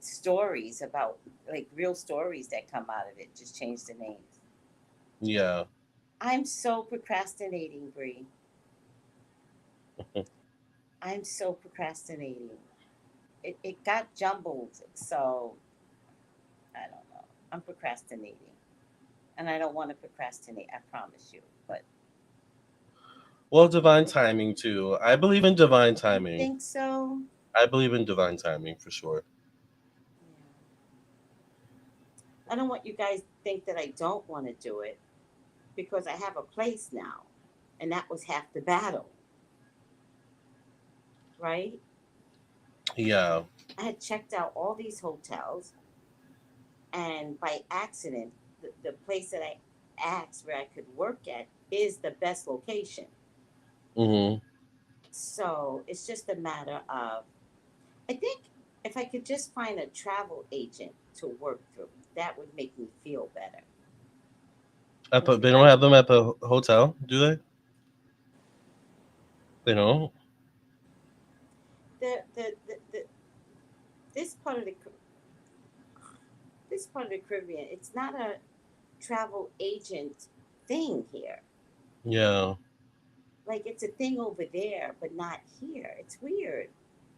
stories about like real stories that come out of it. Just change the names. Yeah. I'm so procrastinating, Bree. I'm so procrastinating. It got jumbled, so I don't know. I'm procrastinating. And I don't want to procrastinate, I promise you. But Well, divine timing too. I believe in divine you timing. think so? I believe in divine timing for sure. Yeah. I don't want you guys to think that I don't want to do it because I have a place now. And that was half the battle, right? Yeah. I had checked out all these hotels, and by accident, the place that I asked where I could work at is the best location. Hmm. So it's just a matter of, I think if I could just find a travel agent to work through, that would make me feel better. Because They don't have them at the hotel, do they? They don't. the this part of the this part of the Caribbean, it's not a travel agent thing here. Yeah, Like it's a thing over there, but not here. It's weird.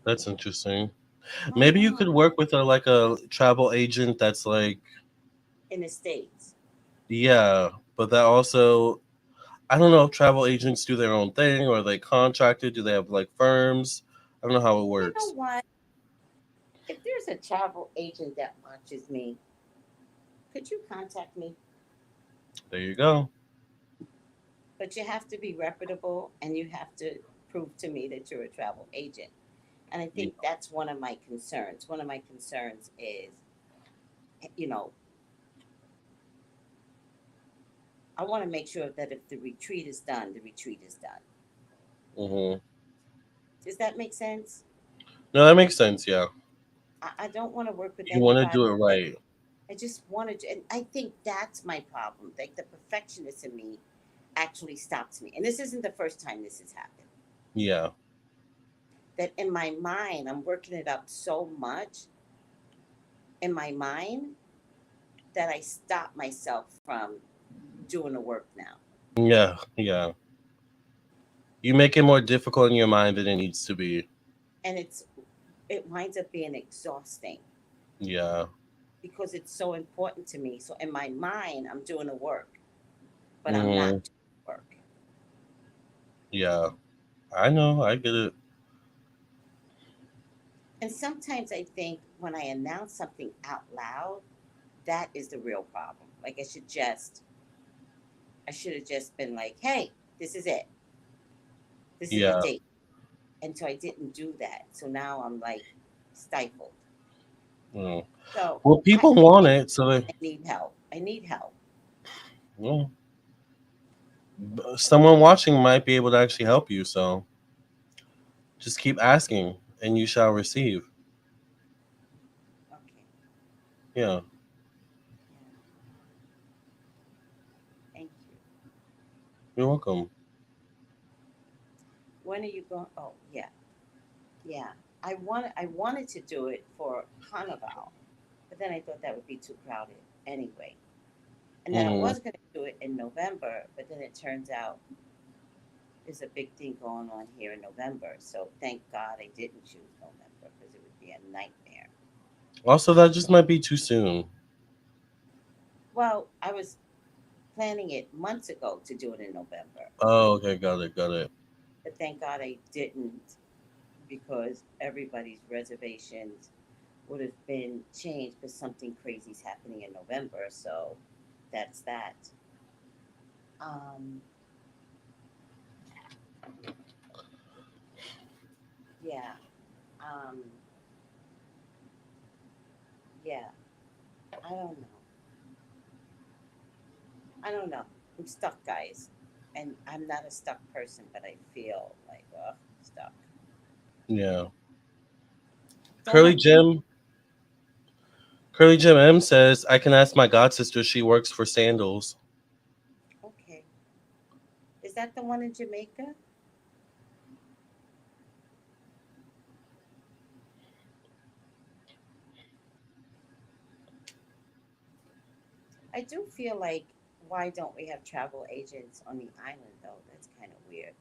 that's interesting. I Maybe you know. could work with a travel agent that's like, In the States. yeah, but that also, I don't know if travel agents do their own thing or are they contracted. Do they have like firms? I don't know how it You know works. what? If there's a travel agent that watches me, could you contact me? There you go. But you have to be reputable and you have to prove to me that you're a travel agent. And I Yeah. think that's one of my concerns. One of my concerns is, you know, I want to make sure that if the retreat is done, the retreat is done. Hmm. Does that make sense? No, that makes sense. Yeah. I don't want to work with You want to anybody do it that right. I just wanted to, and I think that's my problem. Like the perfectionist in me actually stops me. And this isn't the first time this has happened. Yeah. That in my mind, I'm working it up so much in my mind that I stop myself from doing the work now. Yeah. Yeah. You make it more difficult in your mind than it needs to be. And it winds up being exhausting Yeah. because it's so important to me. So in my mind, I'm doing the work, but I'm not Hmm. doing the work. Yeah. I know. I get it. And sometimes I think when I announce something out loud, that is the real problem. Like I should have just been like, hey, this is it. This is the Yeah. date. And so I didn't do that. So now I'm like stifled. Mm. So Well, people I want think it, so they. I need help. I need help. Well, someone watching might be able to actually help you. So just keep asking, and you shall receive. Okay. Yeah. Yeah. Thank you. You're welcome. When are you going? Oh, yeah. Yeah. I wanted to do it for Carnival, but then I thought that would be too crowded anyway. And then I Hmm. was going to do it in November, but then it turns out there's a big thing going on here in November. So thank God I didn't choose November because it would be a nightmare. Also, that just might be too soon. Well, I was planning it months ago to do it in November, Oh, okay, got it, got it. but thank God I didn't because everybody's reservations would have been changed because something crazy's happening in November. So that's that. Um, yeah. Um, yeah. I don't know. I don't know. I'm stuck, guys. And I'm not a stuck person, but I feel like, stuck. Yeah. Don't Curly have to be Jim, Curly Jim M says I can ask my god sister. She works for sandals. okay. Is that the one in Jamaica? I do feel like why don't we have travel agents on the island though? That's kind of weird.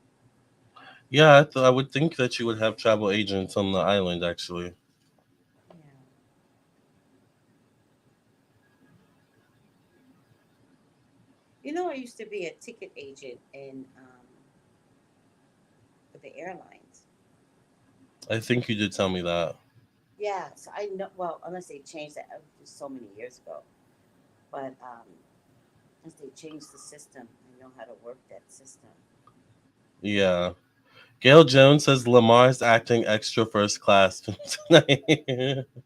Yeah, I would think that you would have travel agents on the island. Actually, Yeah. You know, I used to be a ticket agent in with the airlines. I think you did tell me that. Yeah, so I know. Well, unless they changed that, was so many years ago. But as they changed the system, I know how to work that system. Yeah. Gail Jones says Lamar's acting extra first class tonight.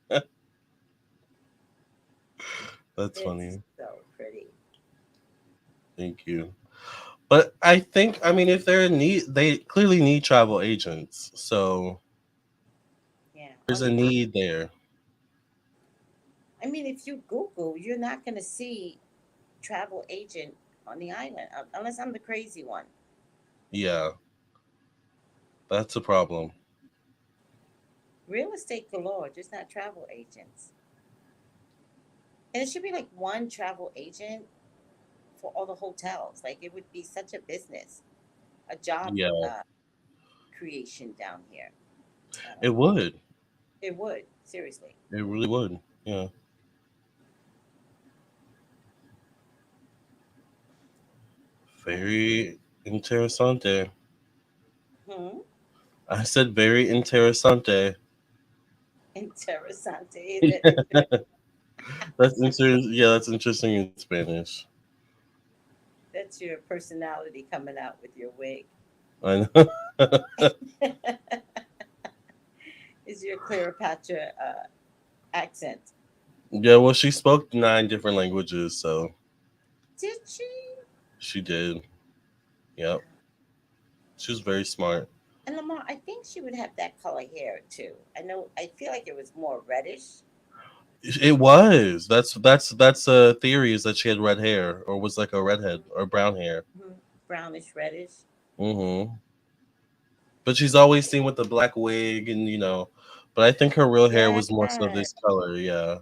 That's It's funny. so pretty. Thank you. But I think, I mean, if they're in need, they clearly need travel agents. So Yeah. Oh there's a yeah. need there. I mean, if you Google, you're not going to see travel agent on the island unless I'm the crazy one. Yeah, that's a problem. Real estate galore, just not travel agents. And it should be like one travel agent for all the hotels. Like it would be such a business, a job Yeah, creation down here. I don't it know. would. It would seriously. It really would. Yeah. Very interessante. Hmm. I said very interessante. Interessante. Is it? That's interesting. Yeah, that's interesting in Spanish. That's your personality coming out with your wig. I know. Is your Cleopatra accent? Yeah, well, she spoke 9 different languages, so Did she? she did. Yep. Wow. She was very smart. And Lamar, I think she would have that color hair too. I know. I feel like it was more reddish. It was. That's a theory is that she had red hair or was like a redhead or brown hair. Hmm. Brownish reddish. Hmm. But she's always seen with the black wig and but I think her real hair Yes. was more so this color. Yeah.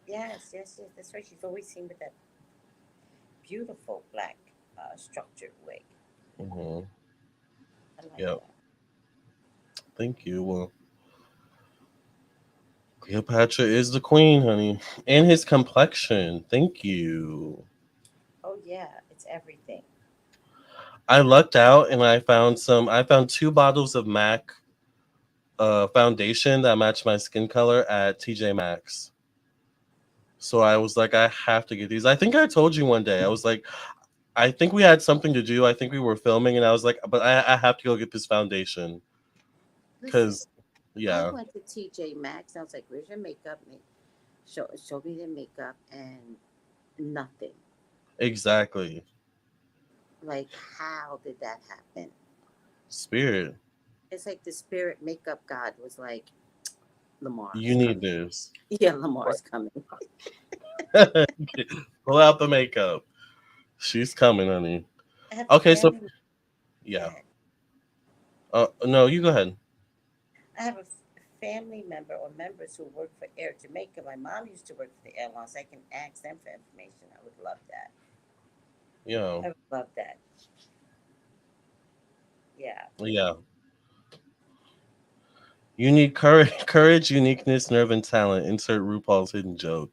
Yes. Yes. Yes. That's right. She's always seen with that beautiful black structured wig. Hmm. I like Yep. that. Thank you. Well, Cleopatra is the queen, honey, and his complexion. Thank you. Oh yeah, it's everything. I lucked out and I found 2 bottles of MAC foundation that matched my skin color at TJ Maxx. So I was like, I have to get these. I think I told you one day. I was like, I think we had something to do. I think we were filming, and I was like, but I have to go get this foundation Listen, because, I yeah, went to TJ Maxx. I was like, "Where's your makeup?" And show me the makeup, and nothing. exactly. Like, how did that happen? Spirit, It's like the spirit makeup god was like, you "Lamar's need coming." this. Yeah, Lamar's coming. Pull out the makeup. She's coming, honey. I have a Okay, so family. Go yeah. ahead. No, you go ahead. I have a family member or members who work for Air Jamaica. My mom used to work for the airlines. I can ask them for information. I would love that. Yeah, I would love that. Yeah. yeah. You need courage, courage, uniqueness, nerve, and talent. Insert RuPaul's hidden joke.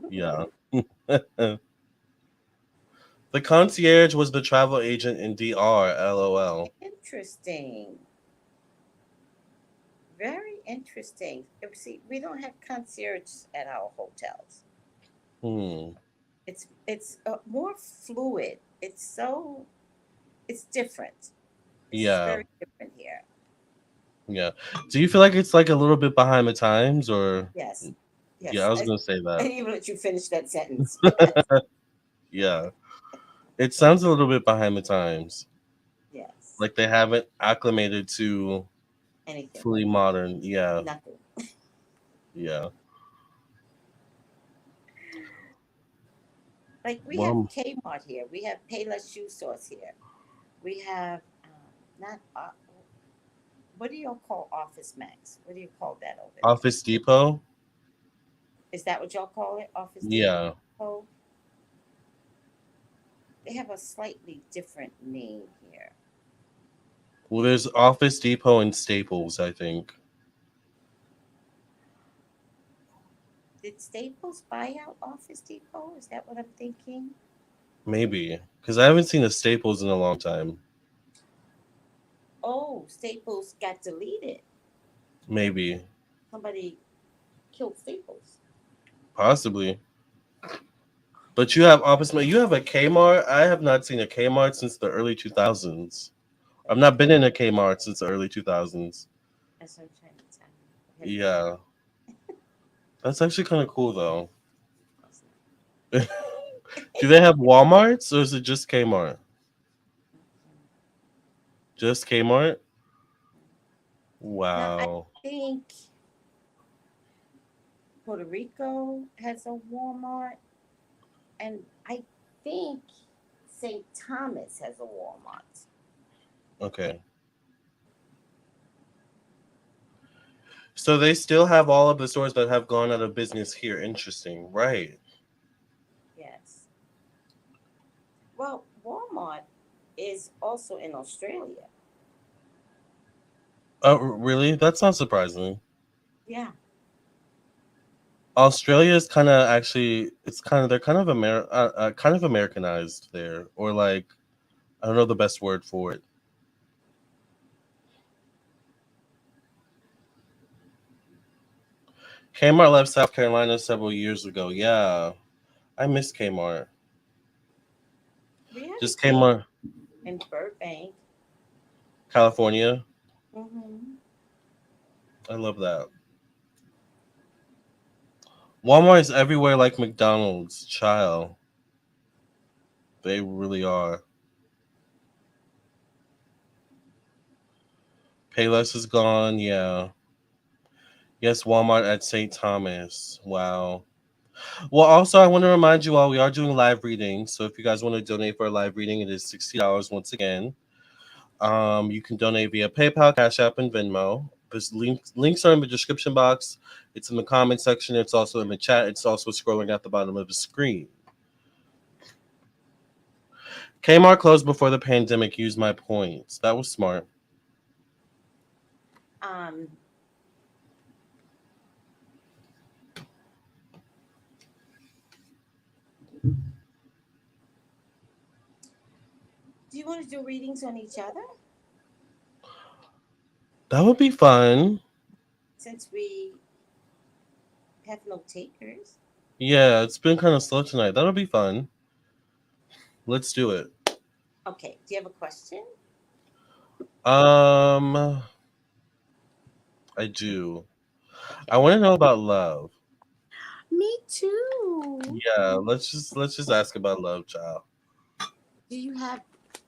Yeah. The concierge was the travel agent in DR. LOL. Interesting. Very interesting. See, we don't have concierge at our hotels. Hmm. It's more fluid. It's different. It's Yeah. very different here. Yeah. Do you feel like it's like a little bit behind the times, or? Yes, Yeah, yes. I was gonna say I that. didn't even let you finish that sentence. Yes, Yeah. It sounds a little bit behind the times. yes. Like they haven't acclimated to Anything? fully modern. Yeah. Nothing. Yeah. Like we have Well, Kmart here. We have Payless Shoe Stores here. We have not. What do you call Office Max? What do you call that over there? Office Depot. Is that what y'all call it? Office Yeah. Depot? They have a slightly different name here. Well, there's Office Depot and Staples, I think. Did Staples buy out Office Depot? Is that what I'm thinking? Maybe. Because I haven't seen a Staples in a long time. Oh, Staples got deleted. Maybe. Somebody killed Staples. Possibly. But you have Office Mart. You have a Kmart. I have not seen a Kmart since the early 2000s. I've not been in a Kmart since the early 2000s. That's what I'm trying to tell you. We have nothing. Yeah. That's actually kind of cool, though. That's Do they have Walmarts or is it just Kmart? Just Kmart? Now, I Wow. think Puerto Rico has a Walmart, and I think St. Thomas has a Walmart. Okay. So they still have all of the stores that have gone out of business here. Interesting. Right. Yes. Well, Walmart is also in Australia. Oh, really? That's not surprising. Yeah. Australia is kind of actually, it's kind of, they're kind of Americanized there, or like, I don't know the best word for it. Kmart left South Carolina several years ago. Yeah, I miss Kmart. Just came everything on in Burbank. California. Hmm. I love that. Walmart is everywhere like McDonald's. Child. They really are. Payless is gone. Yeah. Yes, Walmart at St. Thomas. Wow. Well, also, I want to remind you all we are doing live readings. So if you guys want to donate for a live reading, it is $60 once again. You can donate via PayPal, Cash App, and Venmo. This links are in the description box. It's in the comment section. It's also in the chat. It's also scrolling at the bottom of the screen. Kmart closed before the pandemic. Use my points. That was smart. Um, do you want to do readings on each other That would be fun. since we have no takers? Yeah, it's been kind of slow tonight. That'll be fun. Let's do it. Okay. Do you have a question? Um, I do. I Okay. want to know about love. Me too. Yeah, let's just ask about love, child. Do you have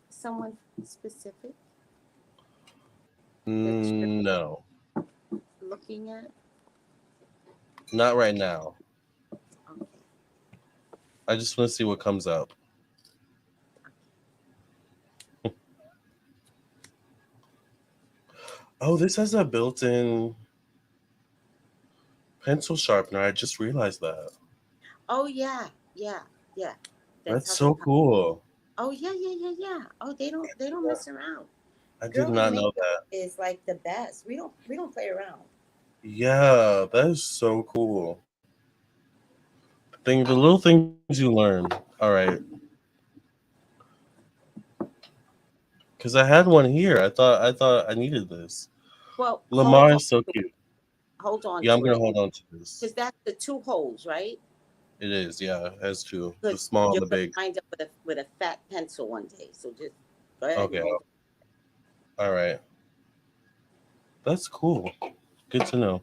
someone specific that you're No, looking at? not right now. Okay. I just want to see what comes up. Oh, this has a built-in pencil sharpener. I just realized that. Oh yeah, yeah, yeah. That's That's how they so pop. cool. Oh yeah, yeah, yeah, yeah. Oh, they don't mess around. I did Girly not know makeup that. is like the best. We don't play around. Yeah, that is so cool. The Uh, little things you learn. All right, because I had one here. I thought I needed this. well, Lamar is so cute. hold on Yeah, I'm to gonna it, hold on to this. because that's the two holes, right? It is. Yeah, it has two. The Good. small and You're the gonna big. wind up with a fat pencil one day. So just go ahead and Okay. hold. All right. That's cool. Good to know.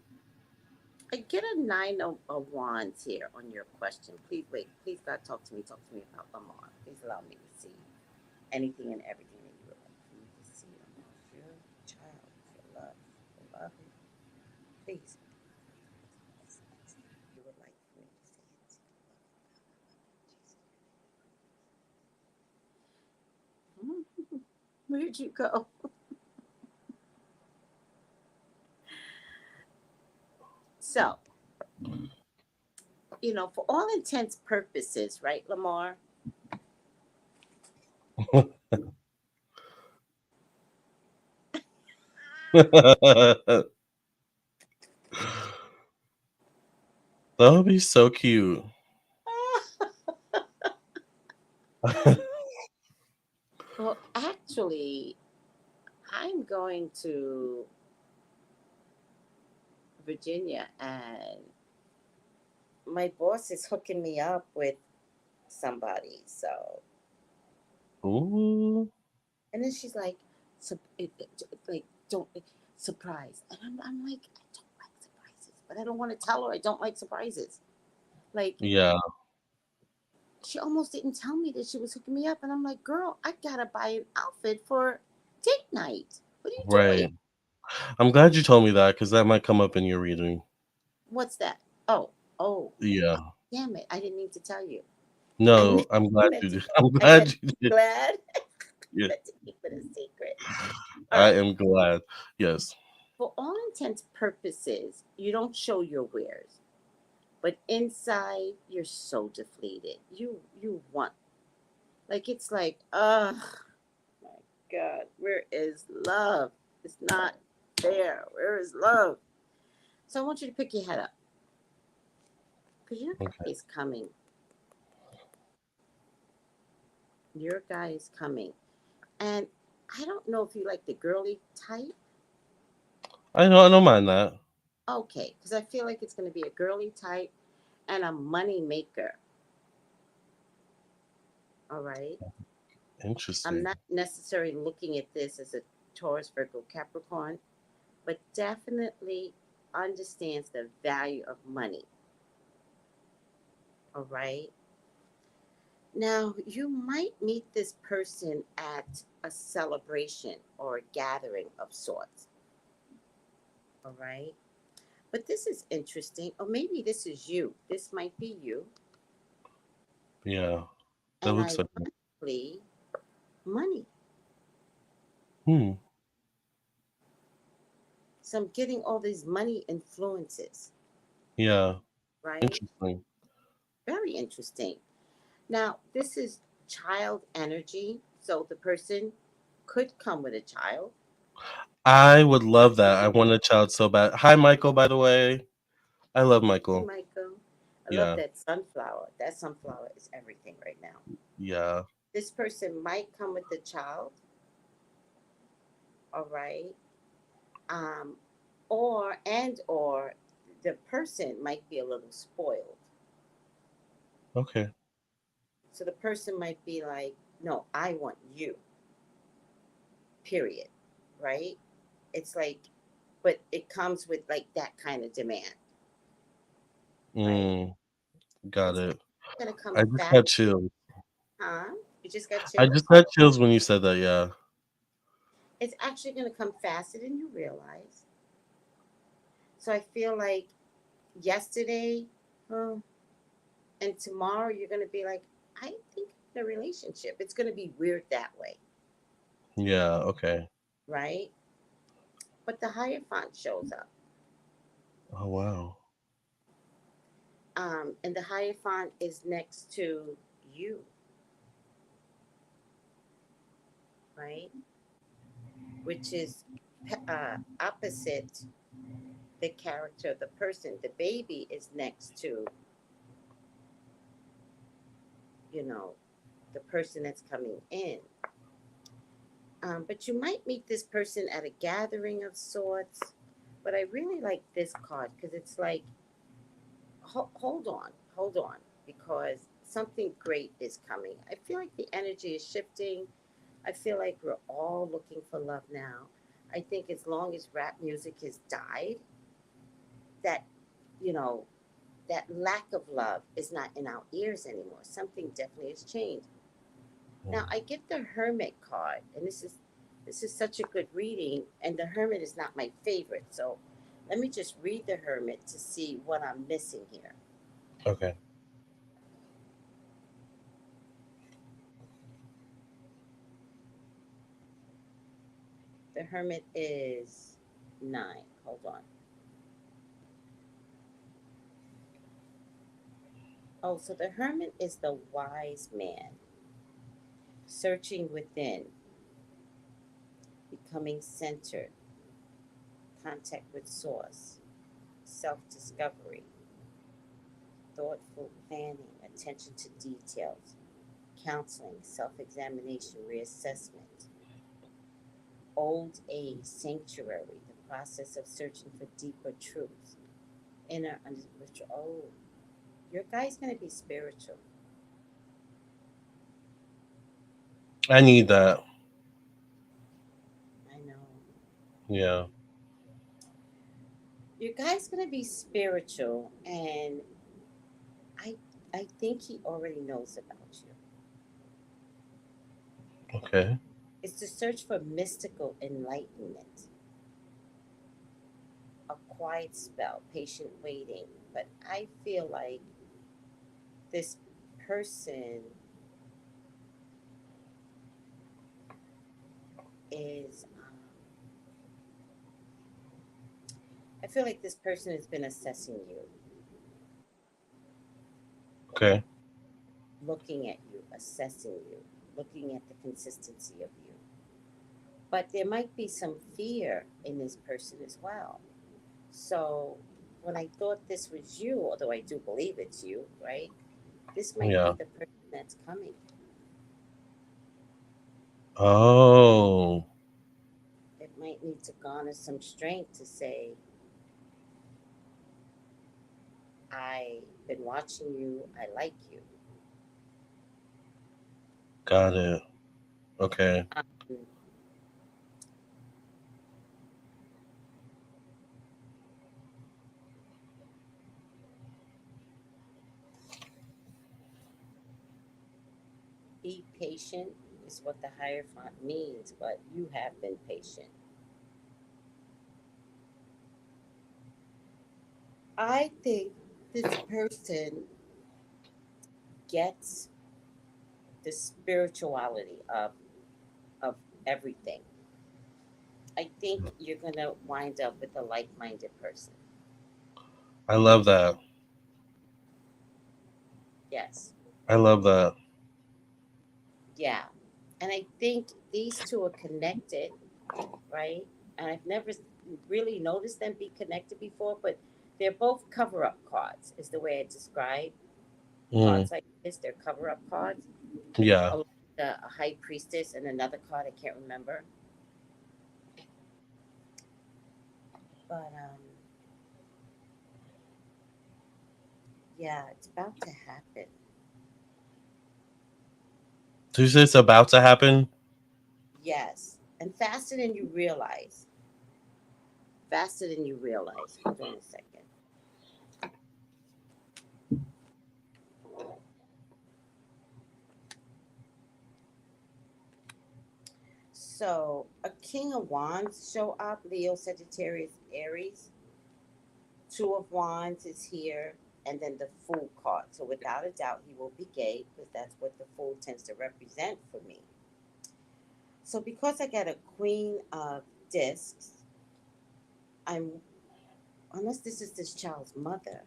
I get a nine of wands here on your question. Please wait. Please God, talk to me. Talk to me about Lamar. Please allow me to see anything and everything that you would like for me to see about your child, your love, your love. Please, you would like for me to see it. Jesus. Where'd you go? So, for all intents purposes, right, Lamar? That would be so cute. Well, actually, I'm going to Virginia, and my boss is hooking me up with somebody. So, Ooh. and then she's like, like don't surprise, and I'm like, I don't like surprises, but I don't want to tell her I don't like surprises. Like, Yeah. she almost didn't tell me that she was hooking me up, and I'm like, girl, I gotta buy an outfit for date night. What are you doing? Right. I'm glad you told me that because that might come up in your reading. What's that? Oh, oh, Yeah. damn it! I didn't need to tell you. I No, meant, I'm I glad meant you to. did. I'm I meant glad to you be did. glad. Yeah. Meant to keep it a secret. All I right. am glad. Yes. For all intents purposes, you don't show your wares, but inside you're so deflated. You want, like, it's like, my God, where is love? It's not there. Where is love? So I want you to pick your head up, because your guy Okay. is coming. Your guy is coming, and I don't know if you like the girly type. I don't mind that. Okay, because I feel like it's going to be a girly type and a money maker. All right. I'm Interesting. not necessarily looking at this as a Taurus, Virgo, Capricorn, but definitely understands the value of money. All right. Now, you might meet this person at a celebration or a gathering of sorts. All right. But this is interesting. Or maybe this is you. This might be you. Yeah. That And looks like it. ironically, money. Hmm. So I'm getting all these money influences, Yeah. right? Interesting. Very interesting. Now, this is child energy. So the person could come with a child. I would love that. I want a child so bad. Hi, Michael, by the way. I love Hey, Michael. Michael. I love Yeah. that sunflower. That sunflower is everything right now. Yeah. This person might come with a child, all right? Um, or the person might be a little spoiled. Okay. So the person might be like, no, I want you, period. Right? It's like, but it comes with like that kind of demand, right? Mm, got It's it. gonna come I just fast, got chills. huh? You just got I chills? just got chills when you said that. Yeah. It's actually gonna come faster than you realize. So I feel like yesterday, oh, and tomorrow you're gonna be like, I think the relationship. It's gonna be weird that way, Yeah. Okay. right? But the Hierophant shows up. Oh wow. And the Hierophant is next to you, right? Which is opposite the character of the person. The baby is next to, you know, the person that's coming in. But you might meet this person at a gathering of sorts. But I really like this card because it's like, hold on, because something great is coming. I feel like the energy is shifting. I feel like we're all looking for love now. I think as long as rap music has died, that, you know, that lack of love is not in our ears anymore. Something definitely has changed. Now I get the Hermit card, and this is such a good reading, and the Hermit is not my favorite. So let me just read the Hermit to see what I'm missing here. Okay. The Hermit is 9. Hold on. Oh, so the Hermit is the wise man, searching within, becoming centered, contact with source, self discovery, thoughtful planning, attention to details, counseling, self examination, reassessment, old age, sanctuary, the process of searching for deeper truths, inner understanding. Oh, your guy's going to be spiritual. I need that. I know. Yeah. Your guy's going to be spiritual, and I, I think he already knows about you. Okay. It's to search for mystical enlightenment, a quiet spell, patient waiting. But I feel like this person is, I feel like this person has been assessing you, Okay. looking at you, assessing you, looking at the consistency of you. But there might be some fear in this person as well. So when I thought this was you, although I do believe it's you, right? This might be Yeah. the person that's coming. Oh. It might need to garner some strength to say, I've been watching you, I like you. Got it. Okay. Um, be patient is what the Hierophant means, but you have been patient. I think this person gets the spirituality of everything. I think you're gonna wind up with a like-minded person. I love that. Yes, I love that. yeah, and I think these two are connected, right? And I've never really noticed them be connected before, but they're both cover-up cards. Is the way I describe Mm, cards like this. They're cover-up cards. yeah. A high priestess and another card I can't remember, but yeah, it's about to happen. So you say it's about to happen? Yes, and faster than you realize. Faster than you realize. Hold on a second. So, a King of Wands show up, Leo, Sagittarius, Aries. Two of Wands is here, and then the Fool card. So, without a doubt, he will be gay because that's what the Fool tends to represent for me. So, because I got a Queen of Discs, I'm, unless this is this child's mother,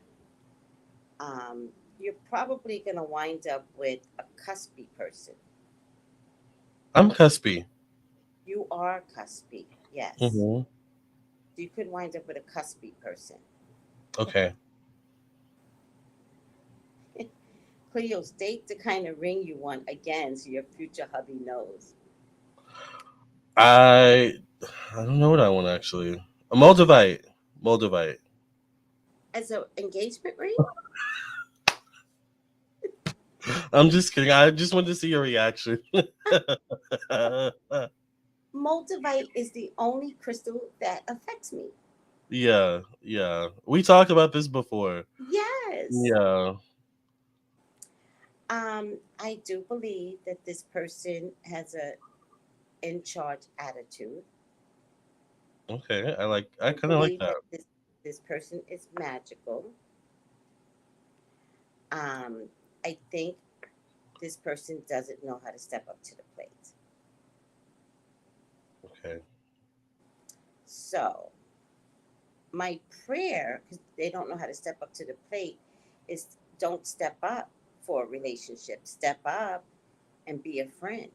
um, you're probably going to wind up with a cuspy person. I'm cuspy. You are cuspy, yes. Hmm. You could wind up with a cuspy person. Okay. Cleo, state the kind of ring you want again so your future hubby knows. I I don't know what I want actually. A Moldavite. Moldavite. As an engagement ring, I'm just kidding. I just wanted to see your reaction. Multivite is the only crystal that affects me. Yeah, yeah. We talked about this before. Yes. Yeah. I do believe that this person has a in charge attitude. Okay. I I kind of like believe that. that this person is magical. Um, I think this person doesn't know how to step up to the plate. Okay. So my prayer, because they don't know how to step up to the plate, is don't step up for a relationship. Step up and be a friend.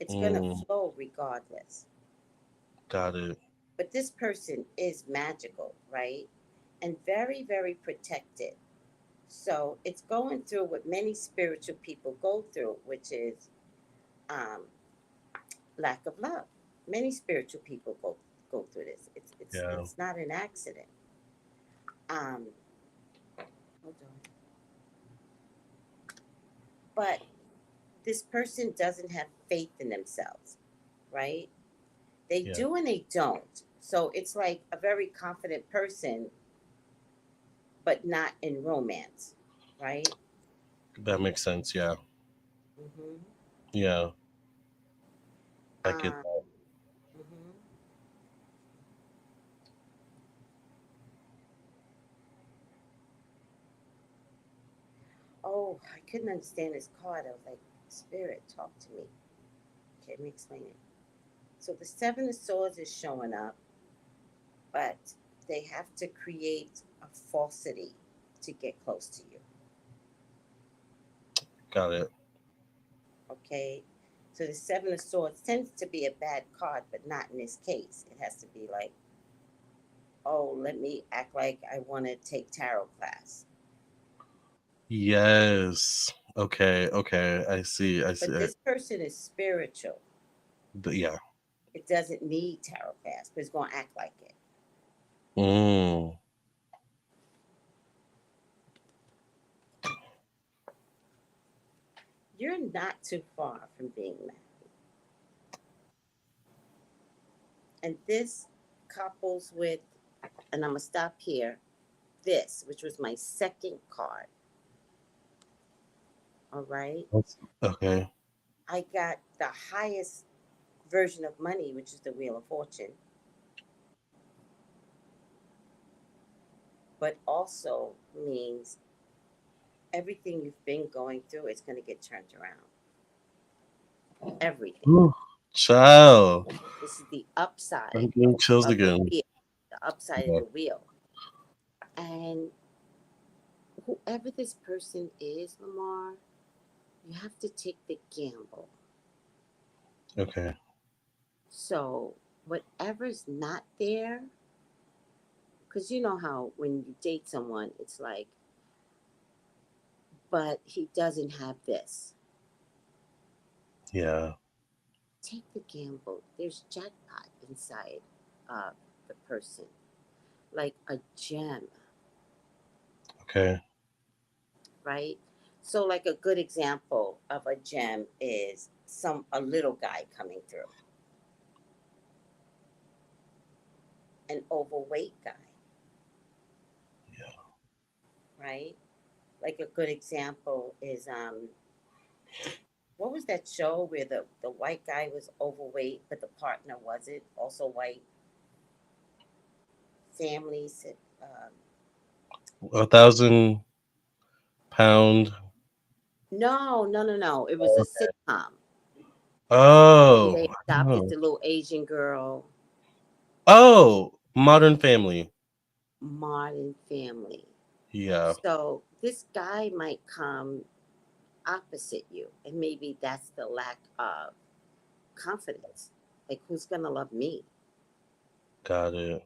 It's gonna Mm, flow regardless. got it. But this person is magical, right? And very, very protected. So it's going through what many spiritual people go through, which is um, lack of love. Many spiritual people go through this. Yeah. It's not an accident. Um, hold on. But this person doesn't have faith in themselves, right? They Yeah. do and they don't. So it's like a very confident person, but not in romance, right? That makes sense. Yeah. Mm-hmm. Yeah. I get Um, that. mhm. Oh, I couldn't understand this card. I was like, Spirit, talk to me. Okay, let me explain it. So the Seven of Swords is showing up, but they have to create a falsity to get close to you. Got it. Okay. So the Seven of Swords tends to be a bad card, but not in this case. It has to be like, oh, let me act like I want to take tarot class. Yes. Okay. Okay. I see. I see. But this person is spiritual. Yeah. It doesn't need tarot class, but it's going to act like it. Mm, you're not too far from being married. And this couples with, and I'm going to stop here, this, which was my second card. All right. Okay. I got the highest version of money, which is the Wheel of Fortune, but also means everything you've been going through is going to get turned around. Everything. Ooh, child. This is the upside I'm getting chills of the again. wheel, the upside of Yeah. the wheel. And whoever this person is, Lamar, you have to take the gamble. Okay. So whatever's not there, because you know how when you date someone, it's like, but he doesn't have this. Yeah. Take the gamble. There's jackpot inside of the person, like a gem, Okay. right? So, like a good example of a gem is a little guy coming through, an overweight guy, Yeah. right? Like a good example is what was that show where the white guy was overweight but the partner wasn't also white? Families. 1,000 pound. No, no, no, no. It was a sitcom. And Oh. they I don't adopted know. the little Asian girl, Oh, Modern Family. Modern Family. Yeah. So this guy might come opposite you, and maybe that's the lack of confidence. Like, who's gonna love me? Got it.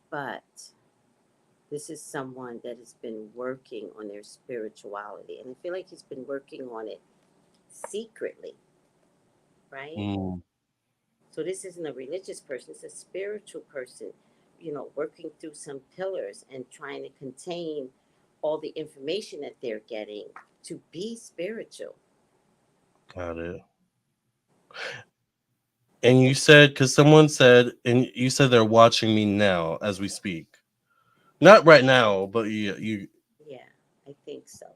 But this is someone that has been working on their spirituality, and I feel like he's been working on it secretly, right? Mm, So this isn't a religious person, it's a spiritual person, working through some pillars and trying to contain all the information that they're getting to be spiritual. got it. And you said, because someone said, and you said they're watching me now as we speak. Not right now, but you Yeah, I think so.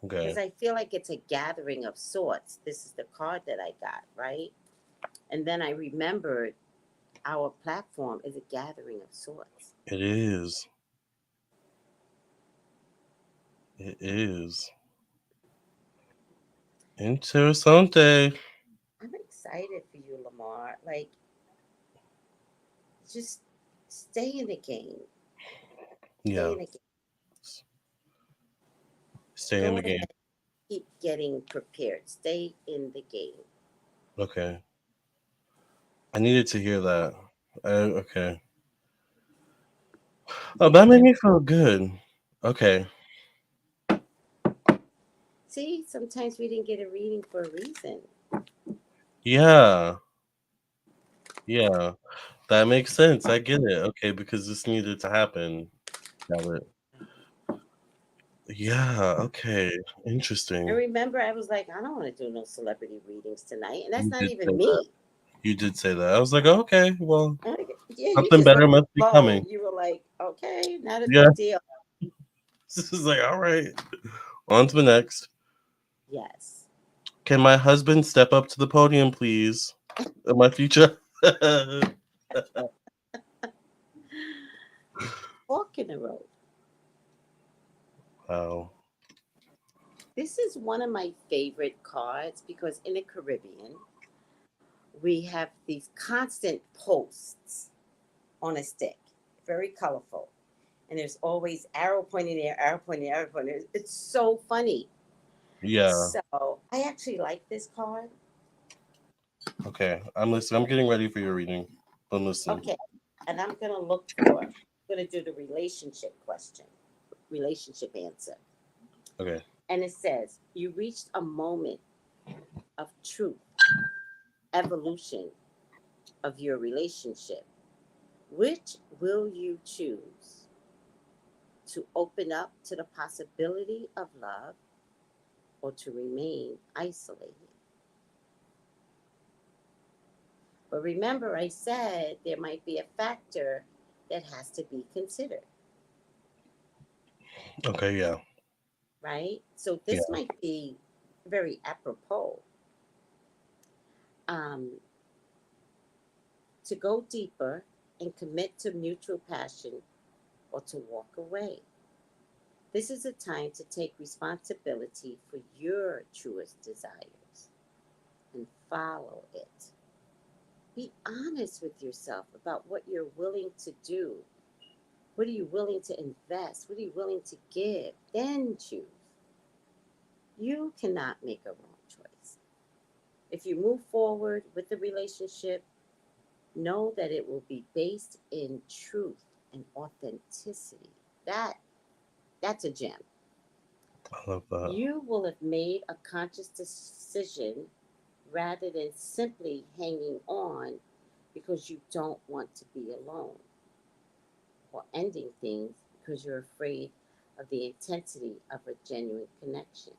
Because okay. I feel like it's a gathering of sorts. This is the card that I got, right? And then I remembered our platform is a gathering of sorts. It is. It is. Interessante. I'm excited for you, Lamar. Like, just stay in the game. Stay Yeah. in the game. Stay in Go the game. ahead, keep getting prepared. Stay in the game. Okay. I needed to hear that. Okay. Oh, Yeah. that made me feel good. Okay. See, sometimes we didn't get a reading for a reason. Yeah. Yeah. That makes sense. I get it. Okay, because this needed to happen. Got it. Yeah. Okay. And Interesting. remember, I was like, I don't want to do no celebrity readings tonight. And that's You not did say even that. me. You did say that. I was like, okay, well, Like, yeah, you something just went better must be low. coming. You were like, okay, not a Yeah. big deal. This is like, all right. On to the next. Yes. Can my husband step up to the podium, please? My future. Fork in the road. Wow. This is one of my favorite cards because in the Caribbean, we have these constant posts on a stick, very colorful. And there's always arrow pointing there, arrow pointing there, arrow pointing there. It's so funny. Yeah. So I actually like this card. Okay. I'm listening. I'm getting ready for your reading. I'm listening. Okay. And I'm gonna do the relationship question, relationship answer. Okay. And it says, you reached a moment of truth, evolution of your relationship. Which will you choose? To open up to the possibility of love or to remain isolated. But remember, I said there might be a factor that has to be considered, Okay, yeah. right? So Yeah. this might be very apropos um, to go deeper and commit to mutual passion or to walk away. This is a time to take responsibility for your truest desires and follow it. Be honest with yourself about what you're willing to do. What are you willing to invest? What are you willing to give? Then choose. You cannot make a wrong choice. If you move forward with the relationship, know that it will be based in truth and authenticity. That's a gem. I love that. You will have made a conscious decision rather than simply hanging on because you don't want to be alone, or ending things because you're afraid of the intensity of a genuine connection.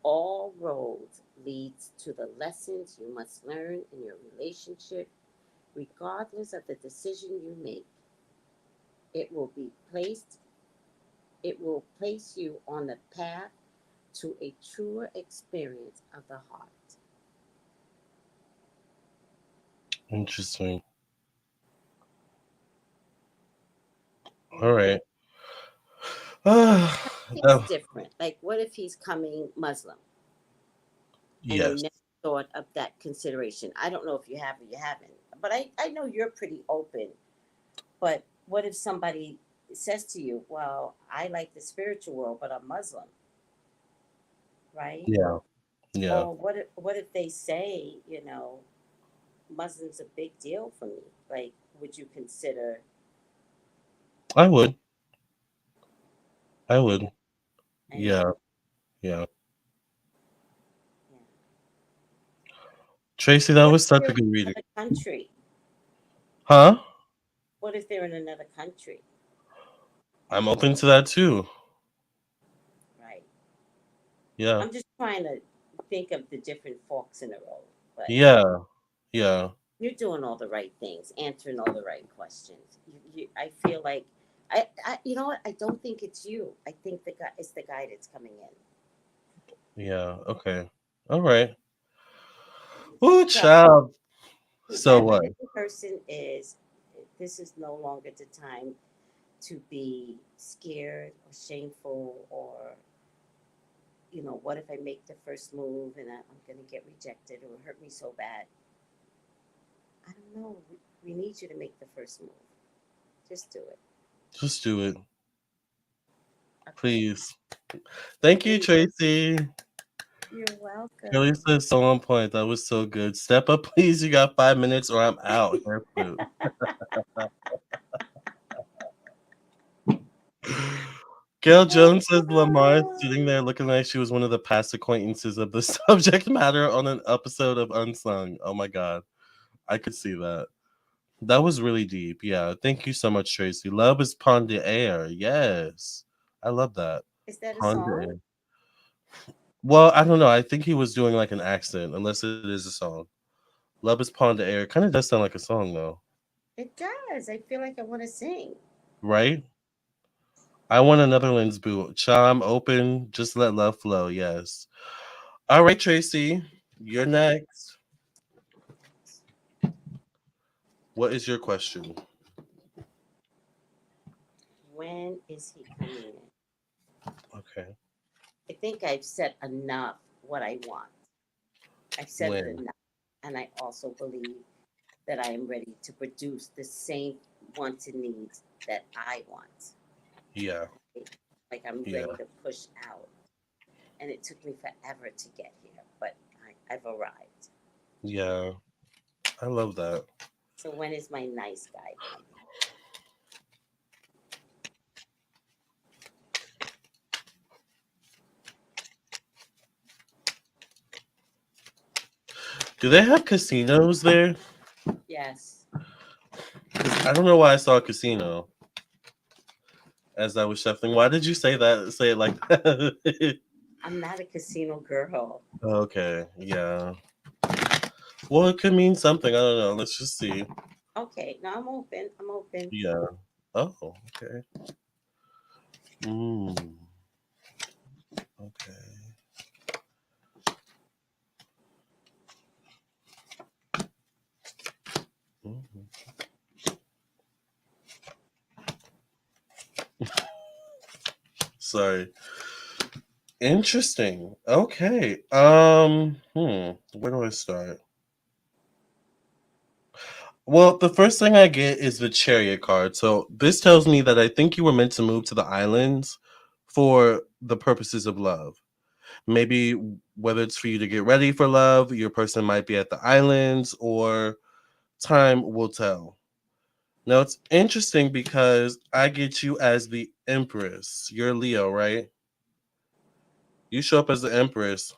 All roads leads to the lessons you must learn in your relationship, regardless of the decision you make. It will be placed it will place you on the path to a truer experience of the heart. Interesting. All right. It's That- different. Like, what if he's coming Muslim and you yes. never thought of that consideration? I don't know if you have or you haven't, but I know you're pretty open. But what if somebody says to you, well, I like the spiritual world, but I'm Muslim, right? Yeah. Yeah. Or what if they say, Muslim's a big deal for me? Like, would you consider? I would. I Yeah, would. I know. Yeah. Yeah. Yeah. Tracy, that What was if such they're a in good reading. another country? Huh? What if they're in another country? I'm open to that too. Right. Yeah. I'm just trying to think of the different forks in the road, but Yeah. Yeah. you're doing all the right things, answering all the right questions. I feel like you know what? I don't think it's you. I think the guy it's the guy that's coming in. Yeah. Okay. All right. Oh, So child. So whoever what? this person is, this is no longer the time to be scared or shameful or what if I make the first move and I'm going to get rejected or hurt me so bad? I don't know. We need you to make the first move. Just do it. Just do it. Okay. Please. Thank you, And Tracy. you're Kelly welcome. said so on point. That was so good. Step up, please. You got 5 minutes or I'm out. Hair flip. Gail Jones says Lamar is sitting there looking like she was one of the past acquaintances of the subject matter on an episode of Unsung. Oh my god. I could see that. That was really deep. Yeah. Thank you so much, Tracy. Love is Pond de Air. Yes. I love that. Is that a Pond de song? Air. Well, I don't know. I think he was doing like an accent, unless it is a song. Love is Pond de Air. Kind of does sound like a song though. It does. I feel like I want to sing. Right? I want a Netherlands boot. Charm open. Just let love flow. Yes. All right, Tracy. You're next. What is your question? When is he coming in? Okay. I think I've said enough what I want. I've said it When? enough. And I also believe that I am ready to produce the same wants and needs that I want. Yeah. Like I'm Yeah. ready to push out. And it took me forever to get here, but I've arrived. Yeah. I love that. So when is my nice guy coming? Do they have casinos there? Yes. I don't know why I saw a casino as I was shuffling. Why did you say that? Say it like that? I'm not a casino girl. Okay, yeah. Well, it could mean something. I don't know. Let's just see. Okay, no, I'm open. I'm open. Yeah. Oh, okay. Mm, okay. Mm. Sorry. Interesting. Okay. Where do I start? Well, the first thing I get is the chariot card. So this tells me that I think you were meant to move to the islands for the purposes of love. Maybe whether it's for you to get ready for love, your person might be at the islands, or time will tell. Now it's interesting because I get you as the Empress. You're Leo, right? You show up as the Empress.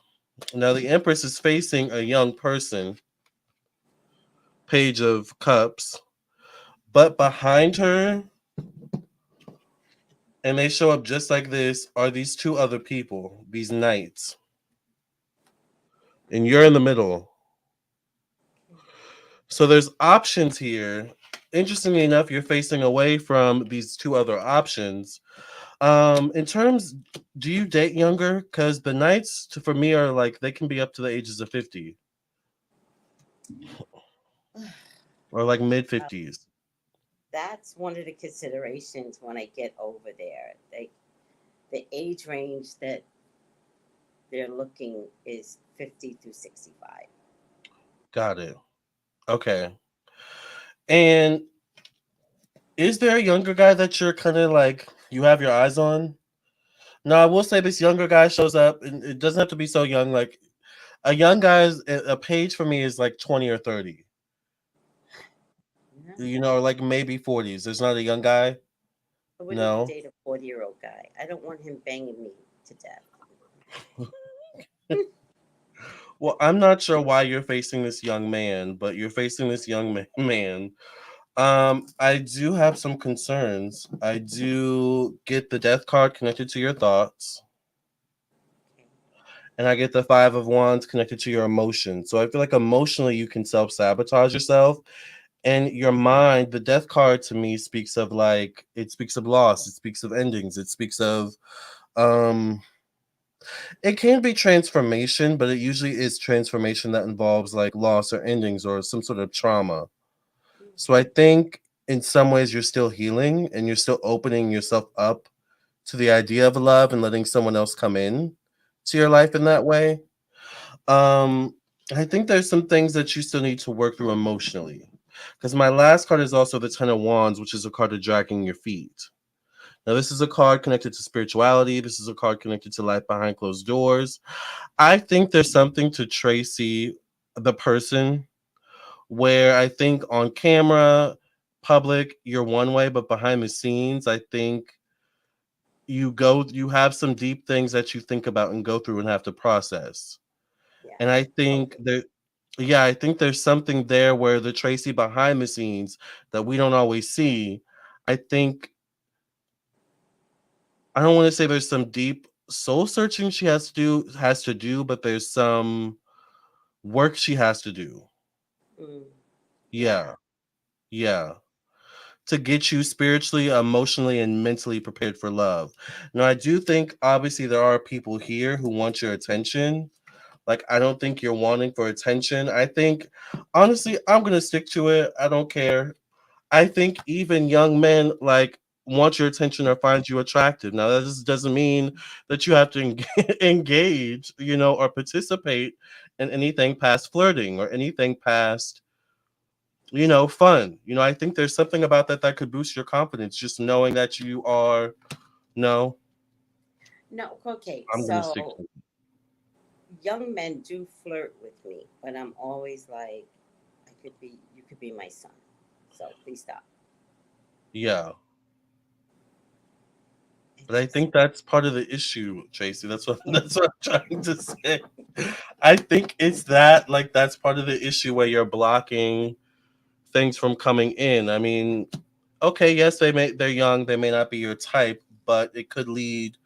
Now the Empress is facing a young person, Page of Cups, but behind her, and they show up just like this, are these two other people, these knights. And you're in the middle. So there's options here. Interestingly enough, you're facing away from these two other options. In terms, do you date younger? Because the knights, for me, are like they can be up to the ages of 50 or like mid Uh, 50s. that's one of the considerations when I get over there. The age range that they're looking is 50 to 65. Got it. Okay. And is there a younger guy that you're kind of like you have your eyes on? No, I will say this younger guy shows up, and it doesn't have to be so young. Like a young guy's a page for me is like 20 or 30. No, Or like maybe 40s. There's not a young guy. I wouldn't No. date a 40-year-old guy. I don't want him banging me to death. Well, I'm not sure why you're facing this young man, but you're facing this young man. I do have some concerns. I do get the death card connected to your thoughts, Okay. and I get the five of wands connected to your emotions. So I feel like emotionally you can self sabotage yourself, and your mind. The death card to me speaks of like it speaks of loss. It speaks of endings. It speaks of um. It can be transformation, but it usually is transformation that involves like loss or endings or some sort of trauma. So I Hmm. think in some ways you're still healing and you're still opening yourself up to the idea of love and letting someone else come in to your life in that way. Um, I think there's some things that you still need to work through emotionally. Because my last card is also the Ten of Wands, which is a card of dragging your feet. Now, this is a card connected to spirituality. This is a card connected to life behind closed doors. I think there's something to Tracy, the person, where I think on camera, public, you're one way, but behind the scenes, I think you have some deep things that you think about and go through and have to process. Yeah, And I think totally. that yeah, I think there's something there where the Tracy behind the scenes that we don't always see. I think I don't want to say there's some deep soul searching she has to do, but there's some work she has to do. Mm, yeah. Yeah. Yeah. To get you spiritually, emotionally, and mentally prepared for love. Now, I do think obviously there are people here who want your attention. Like, I don't think you're wanting for attention. I think, honestly, I'm going to stick to it. I don't care. I think even young men, like, want your attention or find you attractive. Now, that just doesn't mean that you have to engage, or participate in anything past flirting or anything past fun. I think there's something about that could boost your confidence, just knowing that you are, no, No, okay. I'm going to stick So to it. young men do flirt with me, but I'm always like, you could be my son. So please stop. Yeah. It But I just, think that's part of the issue, Tracy. That's what that's what I'm trying to say. I think it's that like that's part of the issue where you're blocking things from coming in. I mean, okay, yes, they're young, they may not be your type, but it could lead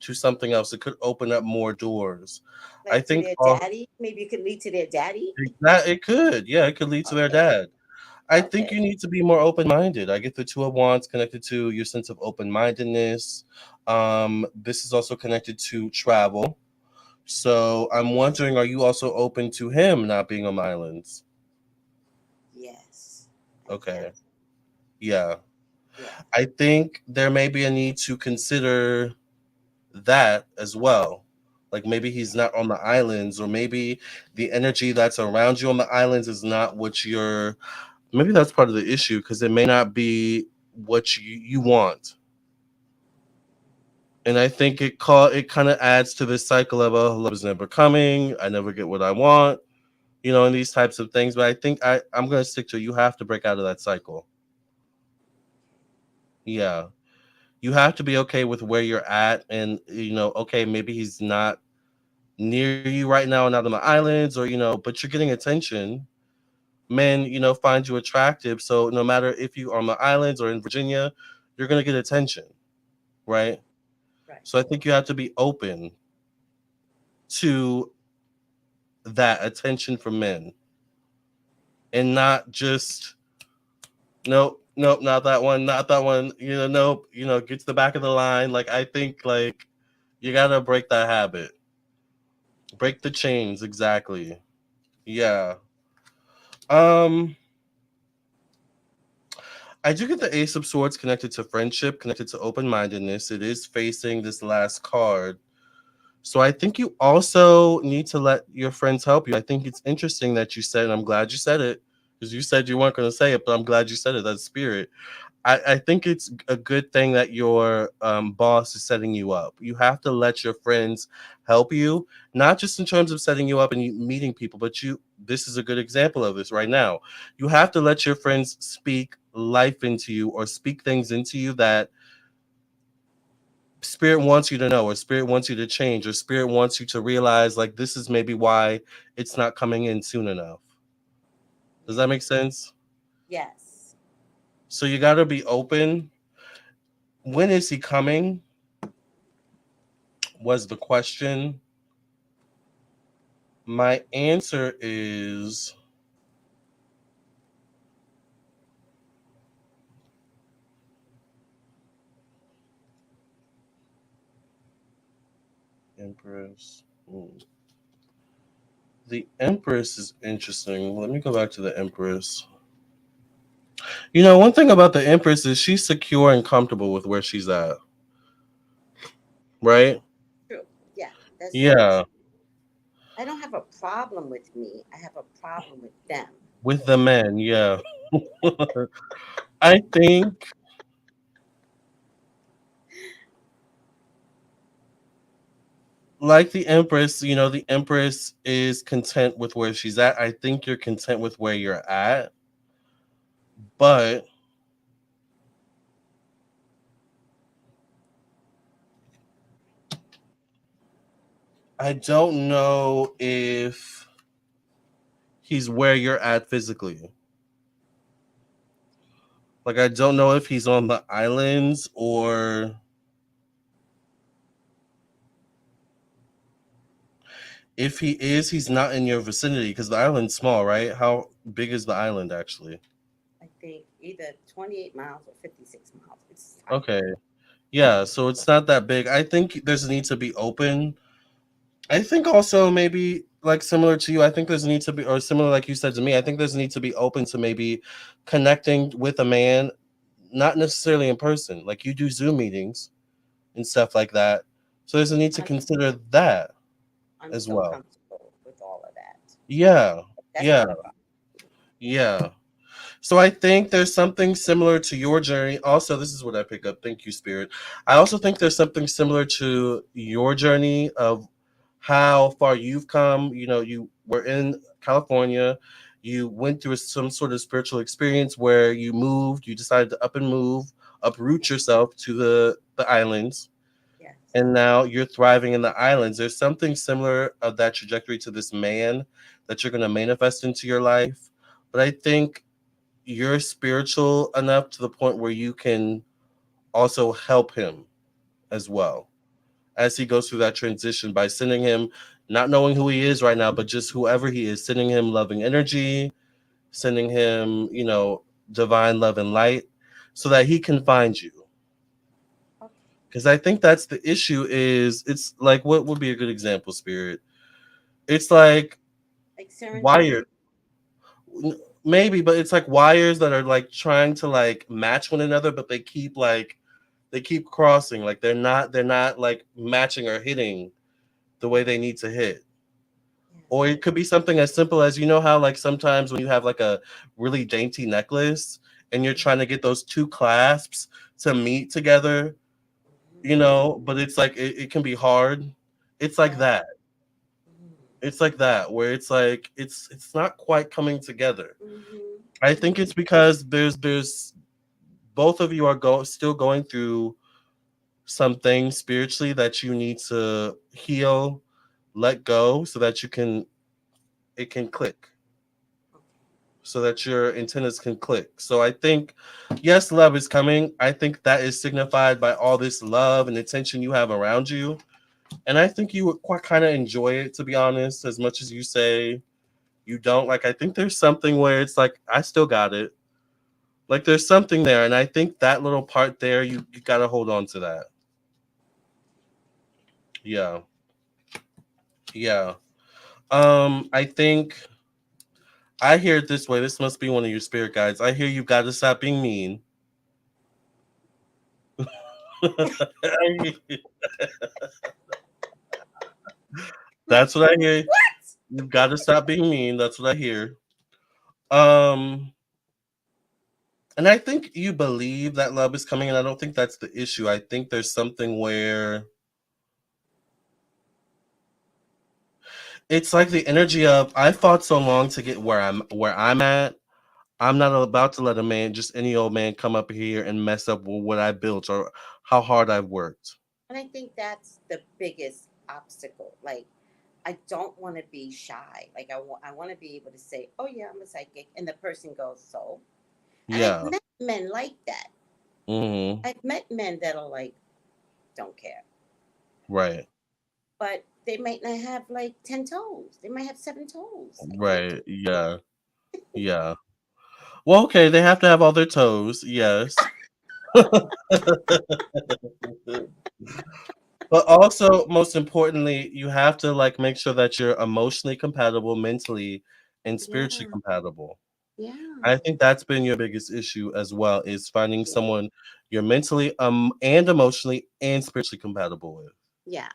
to something else. It could open up more doors. I Like to think their all daddy? Maybe it could lead to their daddy? that it could, yeah, it could lead to their Okay. dad. I think Okay. you need to be more open minded. I get the Two of Wands connected to your sense of open mindedness. This is also connected to travel. So I'm wondering, are you also open to him not being on the islands? Yes. I am. Okay. Yeah. Yes. I think there may be a need to consider that as well. Like maybe he's not on the islands, or maybe the energy that's around you on the islands is not what you're. Maybe that's part of the issue because it may not be what you want. And I think it kind of adds to this cycle of, oh, love is never coming. I never get what I want, and these types of things. But I think I'm gonna stick to it. You have to break out of that cycle. Yeah, you have to be okay with where you're at, and okay, maybe he's not near you right now, not on the islands, or but you're getting attention. Men, find you attractive, so no matter if you are on the islands or in Virginia, you're gonna get attention, right? Right. So I think you have to be open to that attention from men, and not just nope, nope, not that one, not that one. Nope. Get to the back of the line. Like I think, like you gotta break that habit, break the chains. Exactly. Yeah. Um. I do get the Ace of Swords connected to friendship, connected to open mindedness. It is facing this last card. So I think you also need to let your friends help you. I think it's interesting that you said, and I'm glad you said it, because you said you weren't going to say it, but I'm glad you said it. That's spirit. I think it's a good thing that your boss is setting you up. You have to let your friends help you, not just in terms of setting you up and you meeting people, but this is a good example of this right now. You have to let your friends speak life into you, or speak things into you that spirit wants you to know, or spirit wants you to change, or spirit wants you to realize, like, this is maybe why it's not coming in soon enough. Does that Yeah. make sense? Yes. So you got to be open. When is he coming was the question. My answer is Empress. The Empress is interesting. Let me go back to the Empress. One thing about the Empress is she's secure and comfortable with where she's at, right? True. Yeah. That's true. Yeah, I don't have a problem with me. I have a problem with them. with the men, yeah. I think, like the Empress, the Empress is content with where she's at. I think you're content with where you're at, but I don't know if he's where you're at physically. Like, I don't know if he's on the islands, or if he is, he's not in your vicinity because the island's small, right? How big is the island actually? I think either 28 miles or 56 miles. It's tiny. Okay. Yeah, so it's not that big. I think there's a need to be open. I think also maybe like similar to you, I think there's a need to be, or similar like you said to me, I think there's a need to be open to maybe connecting with a man, not necessarily in person. Like you do Zoom meetings and stuff like that. So there's a need to I'm, consider that I'm as so well. comfortable with all of that. Yeah. That's Yeah. not a problem. Yeah. So I think there's something similar to your journey. Also, this is what I pick up. Thank you, Spirit. I also think there's something similar to your journey of how far you've come. You were in California. You went through some sort of spiritual experience where you moved. You decided to up and move, uproot yourself to the islands, Yes. and now you're thriving in the islands. There's something similar of that trajectory to this man that you're going to manifest into your life. But I think you're spiritual enough to the point where you can also help him as well. as he goes through that transition by sending him, not knowing who he is right now, but just whoever he is, sending him loving energy, sending him, divine love and light so that he can find you. Okay. Because I think that's the issue is it's like, what would be a good example, Spirit? It's like Like serendipity. wire, maybe, but it's like wires that are like trying to like match one another, but they keep crossing. Like they're not like matching or hitting the way they need to hit. Yeah. Or it could be something as simple as, how like sometimes when you have like a really dainty necklace and you're trying to get those two clasps to meet together, Mm-hmm. but it's like it can be hard. It's like Yeah. that. It's like that where it's like it's not quite coming together. Mm-hmm. I think Mm-hmm. it's because there's both of you are still going through some things spiritually that you need to heal, let go so that it can click. So that your antennas can click. So I think, yes, love is coming. I think that is signified by all this love and attention you have around you. And I think you would quite kind of enjoy it, to be honest, as much as you say you don't. Like, I think there's something where it's like, I still got it. Like, there's something there. And I think that little part there, you got to hold on to that. Yeah. Yeah. I think I hear it this way. This must be one of your spirit guides. I hear you got to stop being mean. That's what I hear. What? You've got to stop being mean. That's what I hear. Um, and I think you believe that love is coming, and I don't think that's the issue. I think there's something where it's like the energy of I fought so long to get where I'm at. I'm not about to let a man, just any old man, come up here and mess up with what I built or how hard I've worked. And I think that's the biggest obstacle. Like, I don't want to be shy. Like, I want to be able to say, "Oh yeah, I'm a psychic," and the person goes, "So." And I've Yeah. met men like that. Hmm. I've met men that are like, "Don't care," Right. but they might not have like 10 toes. They might have 7 toes. I can't do Right. Yeah. Yeah. Well, okay. They have to have all their toes. Yes. But also, most importantly, you have to like make sure that you're emotionally compatible, mentally, and it. spiritually Yeah, compatible. I yeah, think that's been your biggest issue as well, is finding yeah, someone you're mentally and emotionally and spiritually compatible with. yeah,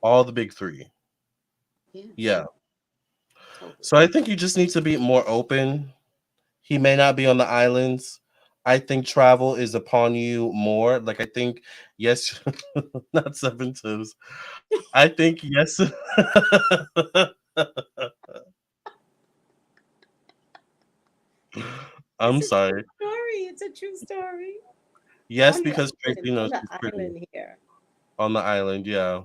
All the big three. yeah, Yeah. totally. So I think you just need to be more open. He may not be on the islands. I think travel is upon you more. Like I think, yes, not seven toes. I think yes. It's I'm a true sorry. story. It's a true story. Yes, On the because Tracy island, on knows the she's pretty island here. on the island. Yeah.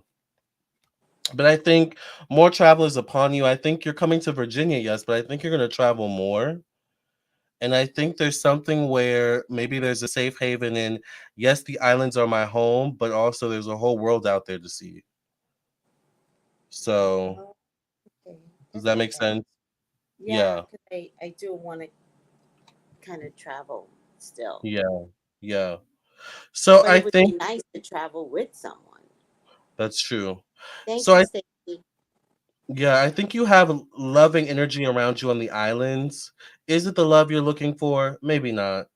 But I think more travel is upon you. I think you're coming to Virginia, yes, but I think you're going to travel more. And I think there's something where maybe there's a safe haven in, yes, the islands are my home, but also there's a whole world out there to see. So, Oh, okay, does that's that make okay. sense? Yeah, Yeah. because I do want to kind of travel still. Yeah. Yeah. So But I it would be think nice to travel with someone. that's true. Thank So you, I Stacey. Yeah, I think you have loving energy around you on the islands. Is it the love you're looking for? Maybe not.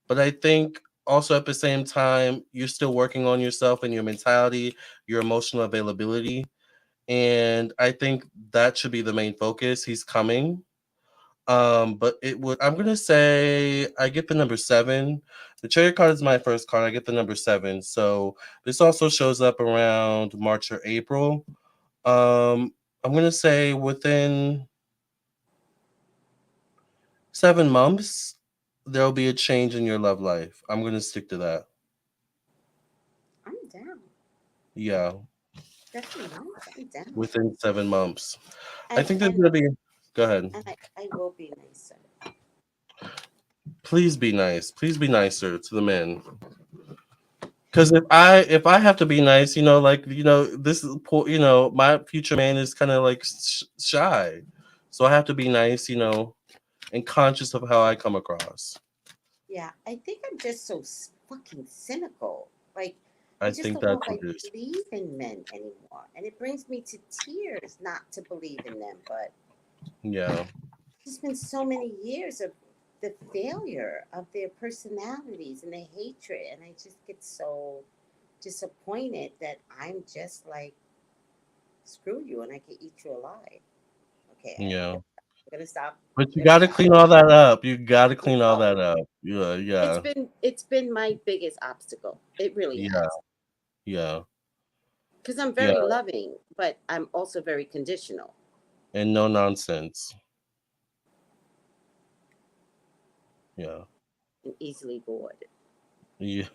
But I think also at the same time, you're still working on yourself and your mentality, your emotional availability. And I think that should be the main focus. He's coming. But I'm gonna say I get the number 7. The cherry card is my first card. I get the number 7. So this also shows up around March or April. I'm gonna say within 7 months, there'll be a change in your love life. I'm gonna stick to that. I'm down. Yeah, 7 months. I'm down. within 7 months. I And think there's and gonna be. Go ahead. and I will be nicer. Please be nice. Please be nicer to the men. Because if I have to be nice, like this is poor, my future man is kind of like shy, so I have to be nice, and conscious of how I come across. Yeah, I think I'm just so fucking cynical. Like, I I just think don't know that's if what I it is. believe in men anymore. And it brings me to tears not to believe in them. But Yeah, there's been so many years of the failure of their personalities and the hatred. And I just get so disappointed that I'm just like, screw you and I can eat you alive. Okay, yeah. I'm gonna stop. But you I'm gonna got to stop. clean all that up. You got to I clean all know. that up. Yeah, yeah, It's been my biggest obstacle. It really yeah, has. yeah, Because I'm yeah. very loving, but I'm also very conditional And no nonsense. Yeah, and easily bored. yeah.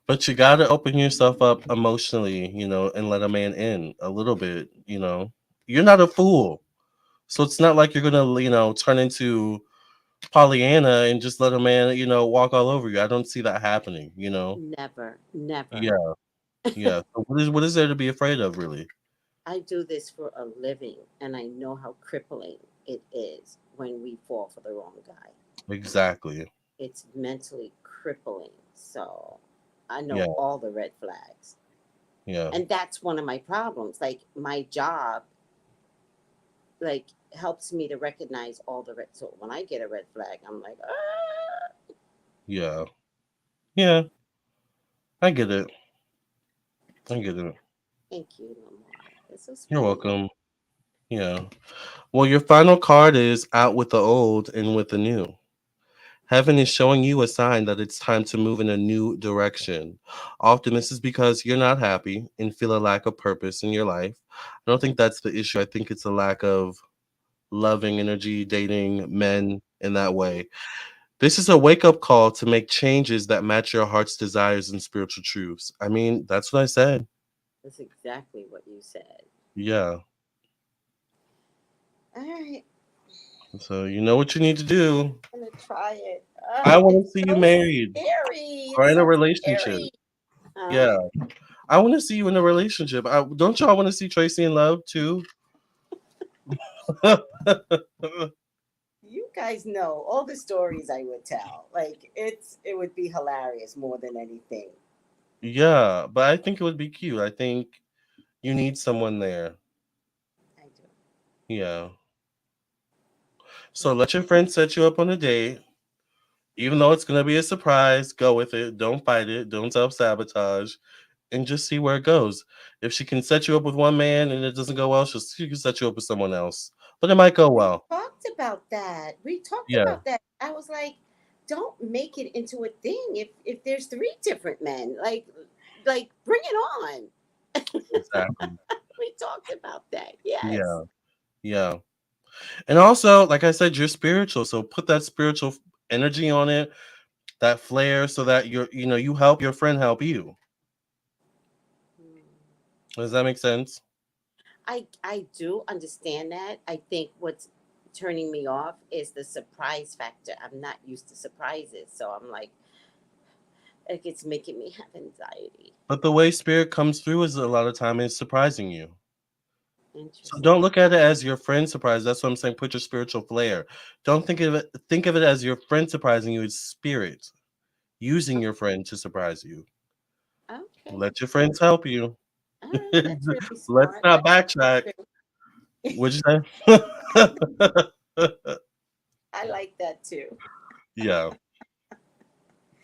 But you got to open yourself up emotionally, and let a man in a little bit. You're not a fool. So it's not like you're gonna, turn into Pollyanna and just let a man, walk all over you. I don't see that happening. Never, never. Yeah, yeah. So what is there to be afraid of, really? I do this for a living, and I know how crippling it is when we fall for the wrong guy. Exactly. It's mentally crippling. So I Yeah, know all the red flags. yeah, And that's one of my problems. Like, my job, like, helps me to recognize all the red. So when I get a red flag, I'm like, ah, yeah, yeah. I get it. I get it. thank you, Lamar. That's so You're sweet. welcome. Yeah. Well, your final card is out with the old and with the new. Heaven is showing you a sign that it's time to move in a new direction. Often, this is because you're not happy and feel a lack of purpose in your life. I don't think that's the issue. I think it's a lack of loving energy, dating men in that way. This is a wake up call to make changes that match your heart's desires and spiritual truths. I mean, that's what I said. That's exactly what you said. Yeah. All right, So, you know what you need to do. I'm gonna try it. I want It's to see you so married scary. or It's in a so relationship. scary. Huh? Yeah. I want to see you in a relationship. Don't y'all want to see Tracy in love too? You guys know all the stories I would tell. Like, it would be hilarious more than anything. Yeah, but I think it would be cute. I think you need someone there. I do. Yeah. So let your friend set you up on a date. Even though it's going to be a surprise, go with it. Don't fight it. Don't self sabotage and just see where it goes. If she can set you up with one man and it doesn't go well, she can set you up with someone else. But it might go We well. talked about that. We talked Yeah, about that. I was like, don't make it into a thing. If there's three different men, like bring it on. exactly. We talked about that. Yes. Yeah, yeah. And also, like I said, you're spiritual. So put that spiritual energy on it, that flair, so that you help your friend help you. Hmm. Does that make sense? I do understand that. I think what's turning me off is the surprise factor. I'm not used to surprises, so I'm like it's making me have anxiety. But the way spirit comes through is a lot of time is surprising you. So Interesting. don't look at it as your friend surprise. That's what I'm saying. Put your spiritual flair. Don't think of it as your friend surprising you. It's spirit using your friend to surprise you. Okay. Let your friends help you. All right. That's really Let's smart. not That's backtrack. really true. What'd you say? I like that too. Yeah.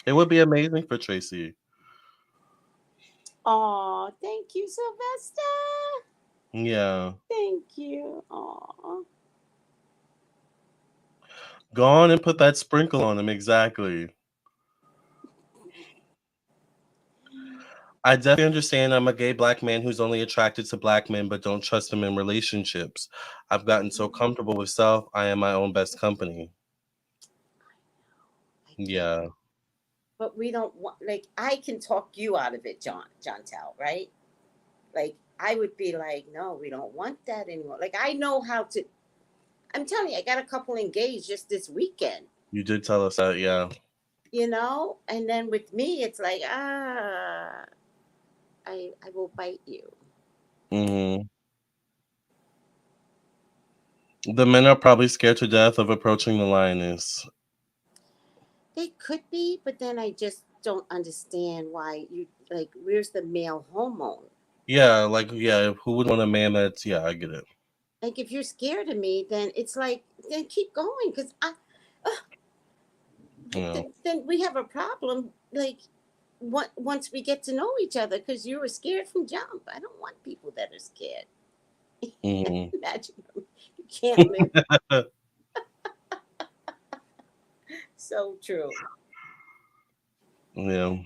It would be amazing for Tracy. Oh, thank you, Sylvester. Yeah. Thank you. Oh, Go on and put that sprinkle on him. Exactly. I definitely understand I'm a gay black man who's only attracted to black men but don't trust them in relationships. I've gotten so comfortable with self, I am my own best company. I get Yeah. it. But we don't want, like, I can talk you out of it, John Tell, right? Like, I would be like, no, we don't want that anymore. Like, I know how to. I'm telling you, I got a couple engaged just this weekend. You did tell us that, yeah. you know. And then with me, it's like, I will bite you. Hmm. The men are probably scared to death of approaching the lioness. They could be, but then I just don't understand why you like. Where's the male hormone? Yeah, like yeah, who would want a man that's yeah, I get it. Like if you're scared of me, then it's like then keep going because Yeah. then we have a problem. Like once we get to know each other, because you were scared from jump. I don't want people that are scared. Hmm. Imagine you can't live. So true. Yeah.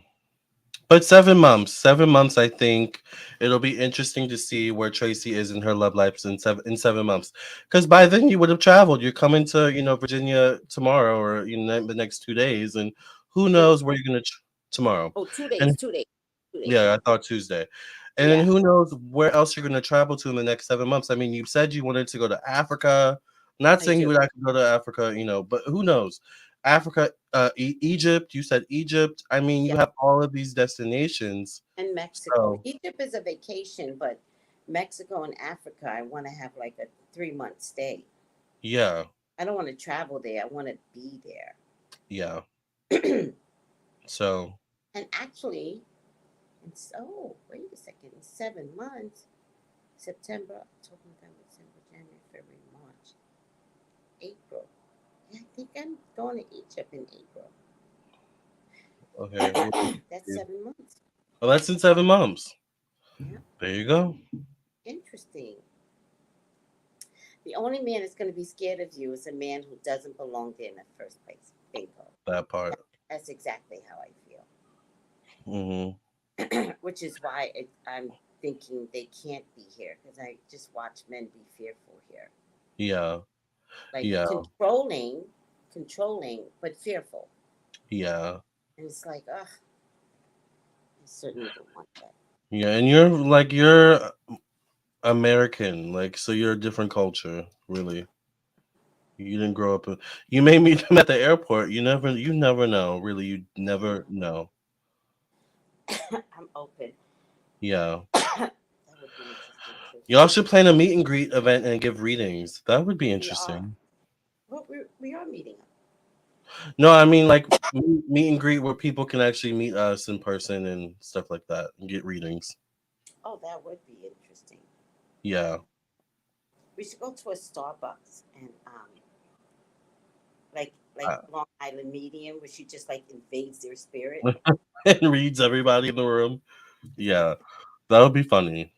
But 7 months, 7 months. I think it'll be interesting to see where Tracy is in her love life in 7 months. Because by then you would have traveled. You're coming to Virginia tomorrow or the next 2 days, and who And knows where you're gonna tomorrow. oh, 2 days, And 2 days, 2 days. yeah, I thought Tuesday. And then Yeah, who knows where else you're gonna travel to in the next 7 months. I mean, you said you wanted to go to Africa. Not I saying you do. would have to go to Africa, but who knows? Africa, Egypt. You said Egypt. I mean, you Yeah, have all of these destinations. and Mexico. So Egypt is a vacation, but Mexico and Africa, I want to have like a 3 month stay. yeah, I don't want to travel there. I want to be yeah. there. So And actually, wait a second, in 7 months, September, October, November, December, January, February, March, April. Yeah, I think I'm going to Egypt in April. okay. Well, That's 7 months. that's in 7 months. Yeah, There you go. interesting. The only man that's going to be scared of you is a man who doesn't belong there in the first place. Bingo. That part. That's exactly how I Hmm. feel. Which is why I'm thinking they can't be here because I just watch men be fearful here. Yeah, Like yeah, controlling, but fearful. yeah, And it's like, ugh, I certainly don't want that. yeah. And you're American, like so you're a different culture, really. You didn't grow up. You may meet them at the airport. You never know. Really, you never know. I'm open. Yeah. That would be interesting too. Y'all should plan a meet and greet event and give readings. That would be We are. interesting. Well, we are meeting up. No, I mean like meet and greet where people can actually meet us in person and stuff like that and get readings. Oh, that would be interesting. Yeah. We should go to a Starbucks and like Uh, Long Island Medium, where she just like invades their spirit. and reads everybody in the room. Yeah. That would be funny.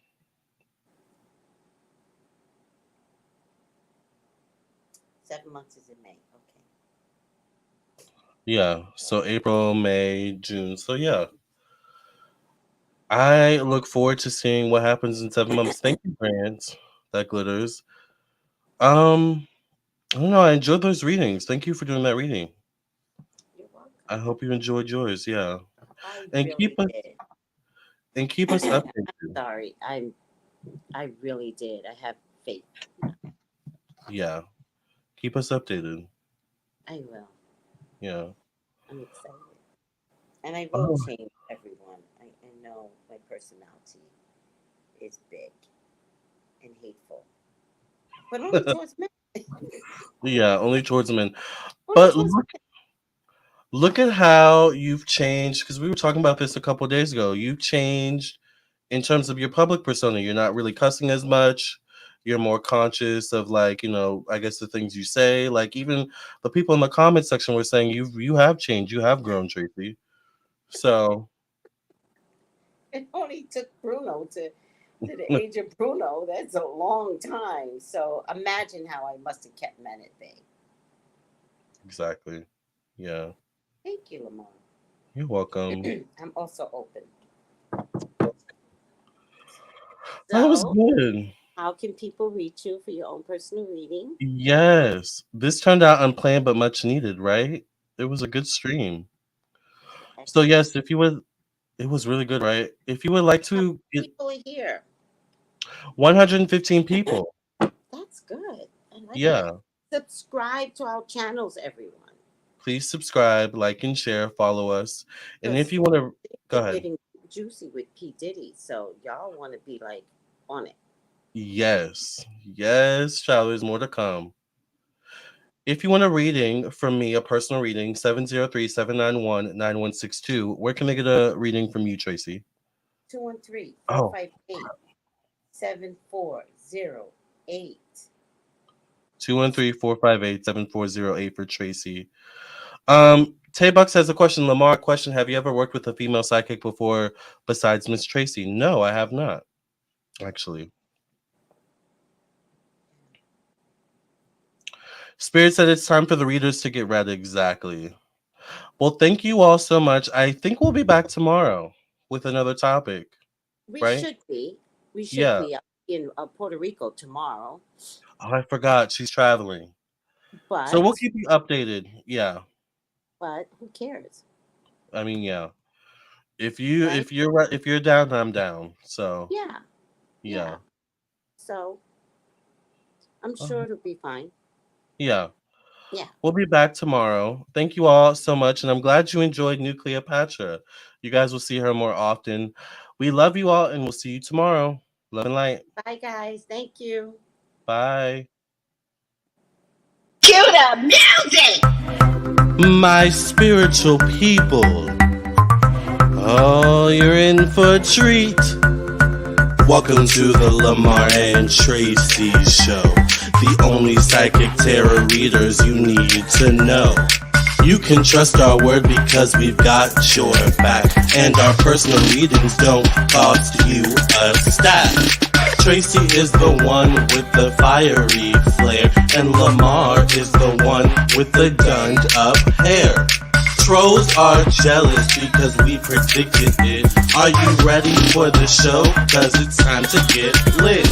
7 months is in May. Okay. Yeah. So April, May, June. So yeah. I look forward to seeing what happens in 7 months. Thank you, Grant. That glitters. Um, I don't know. I enjoyed those readings. Thank you for doing that reading. You're welcome. I hope you enjoyed yours. Yeah, I and really keep us did. updated. Sorry, I really did. I have faith. Yeah, keep us updated. I will. Yeah. I'm excited, and I will Oh, change everyone. I know my personality is big and hateful, but only towards men. yeah. Only towards men. Only But towards look at how you've changed. Because we were talking about this a couple of days ago. You've changed in terms of your public persona. You're not really cussing as much. You're more conscious of I guess the things you say. Like even the people in the comment section were saying you have changed. You have grown, Tracy. So It only took Bruno to the age of Bruno. That's a long time. So imagine how I must have kept men at bay. exactly. Yeah. Thank you, Lamar. You're welcome. I'm also open. That was So, good. how can people reach you for your own personal reading? Yes. This turned out unplanned but much needed, right? It was a good stream. So Excellent. yes, if you would it was really good, right? If you would like How to get many people are here? 115 people. That's good. I like that. Yeah. Subscribe to our channels, everyone. Please subscribe, like, and share. Follow us. And if Because you want to, go it's ahead. getting juicy with P. Diddy, so y'all want to be like on it. Yes, child. There's more to come. If you want a reading from me, a personal reading, 703-791-9162. Where can I get a reading from you, Tracy? 213-458-7408. 213-458-7408 for Tracy. Tay-Bucks has a question. Lamar, question. Have you ever worked with a female psychic before besides Miss Tracy? No, I have not, actually. Spirit said it's time for the readers to get read. Exactly. Well, thank you all so much. I think we'll be back tomorrow with another topic. We right? should be. We should Yeah. be in Puerto Rico tomorrow. Oh, I forgot. She's traveling. But So we'll keep you updated. Yeah. But who cares? I mean, yeah. If you're Right? if you're down, I'm down. So Yeah. So I'm sure it'll be fine. Yeah. Yeah. We'll be back tomorrow. Thank you all so much. And I'm glad you enjoyed New Cleopatra. You guys will see her more often. We love you all, and we'll see you tomorrow. Love and light. Bye, guys. Thank you. Bye. Cue the music! My spiritual people. Oh, you're in for a treat. Welcome to the Lamar and Tracy show. The only psychic tarot readers you need to know. You can trust our word because we've got your back. And our personal readings don't cost you a stack. Tracy is the one with the fiery flair, and Lamar is the one with the gunned up hair. Trolls are jealous because we predicted it. Are you ready for the show? 'Cause it's time to get lit.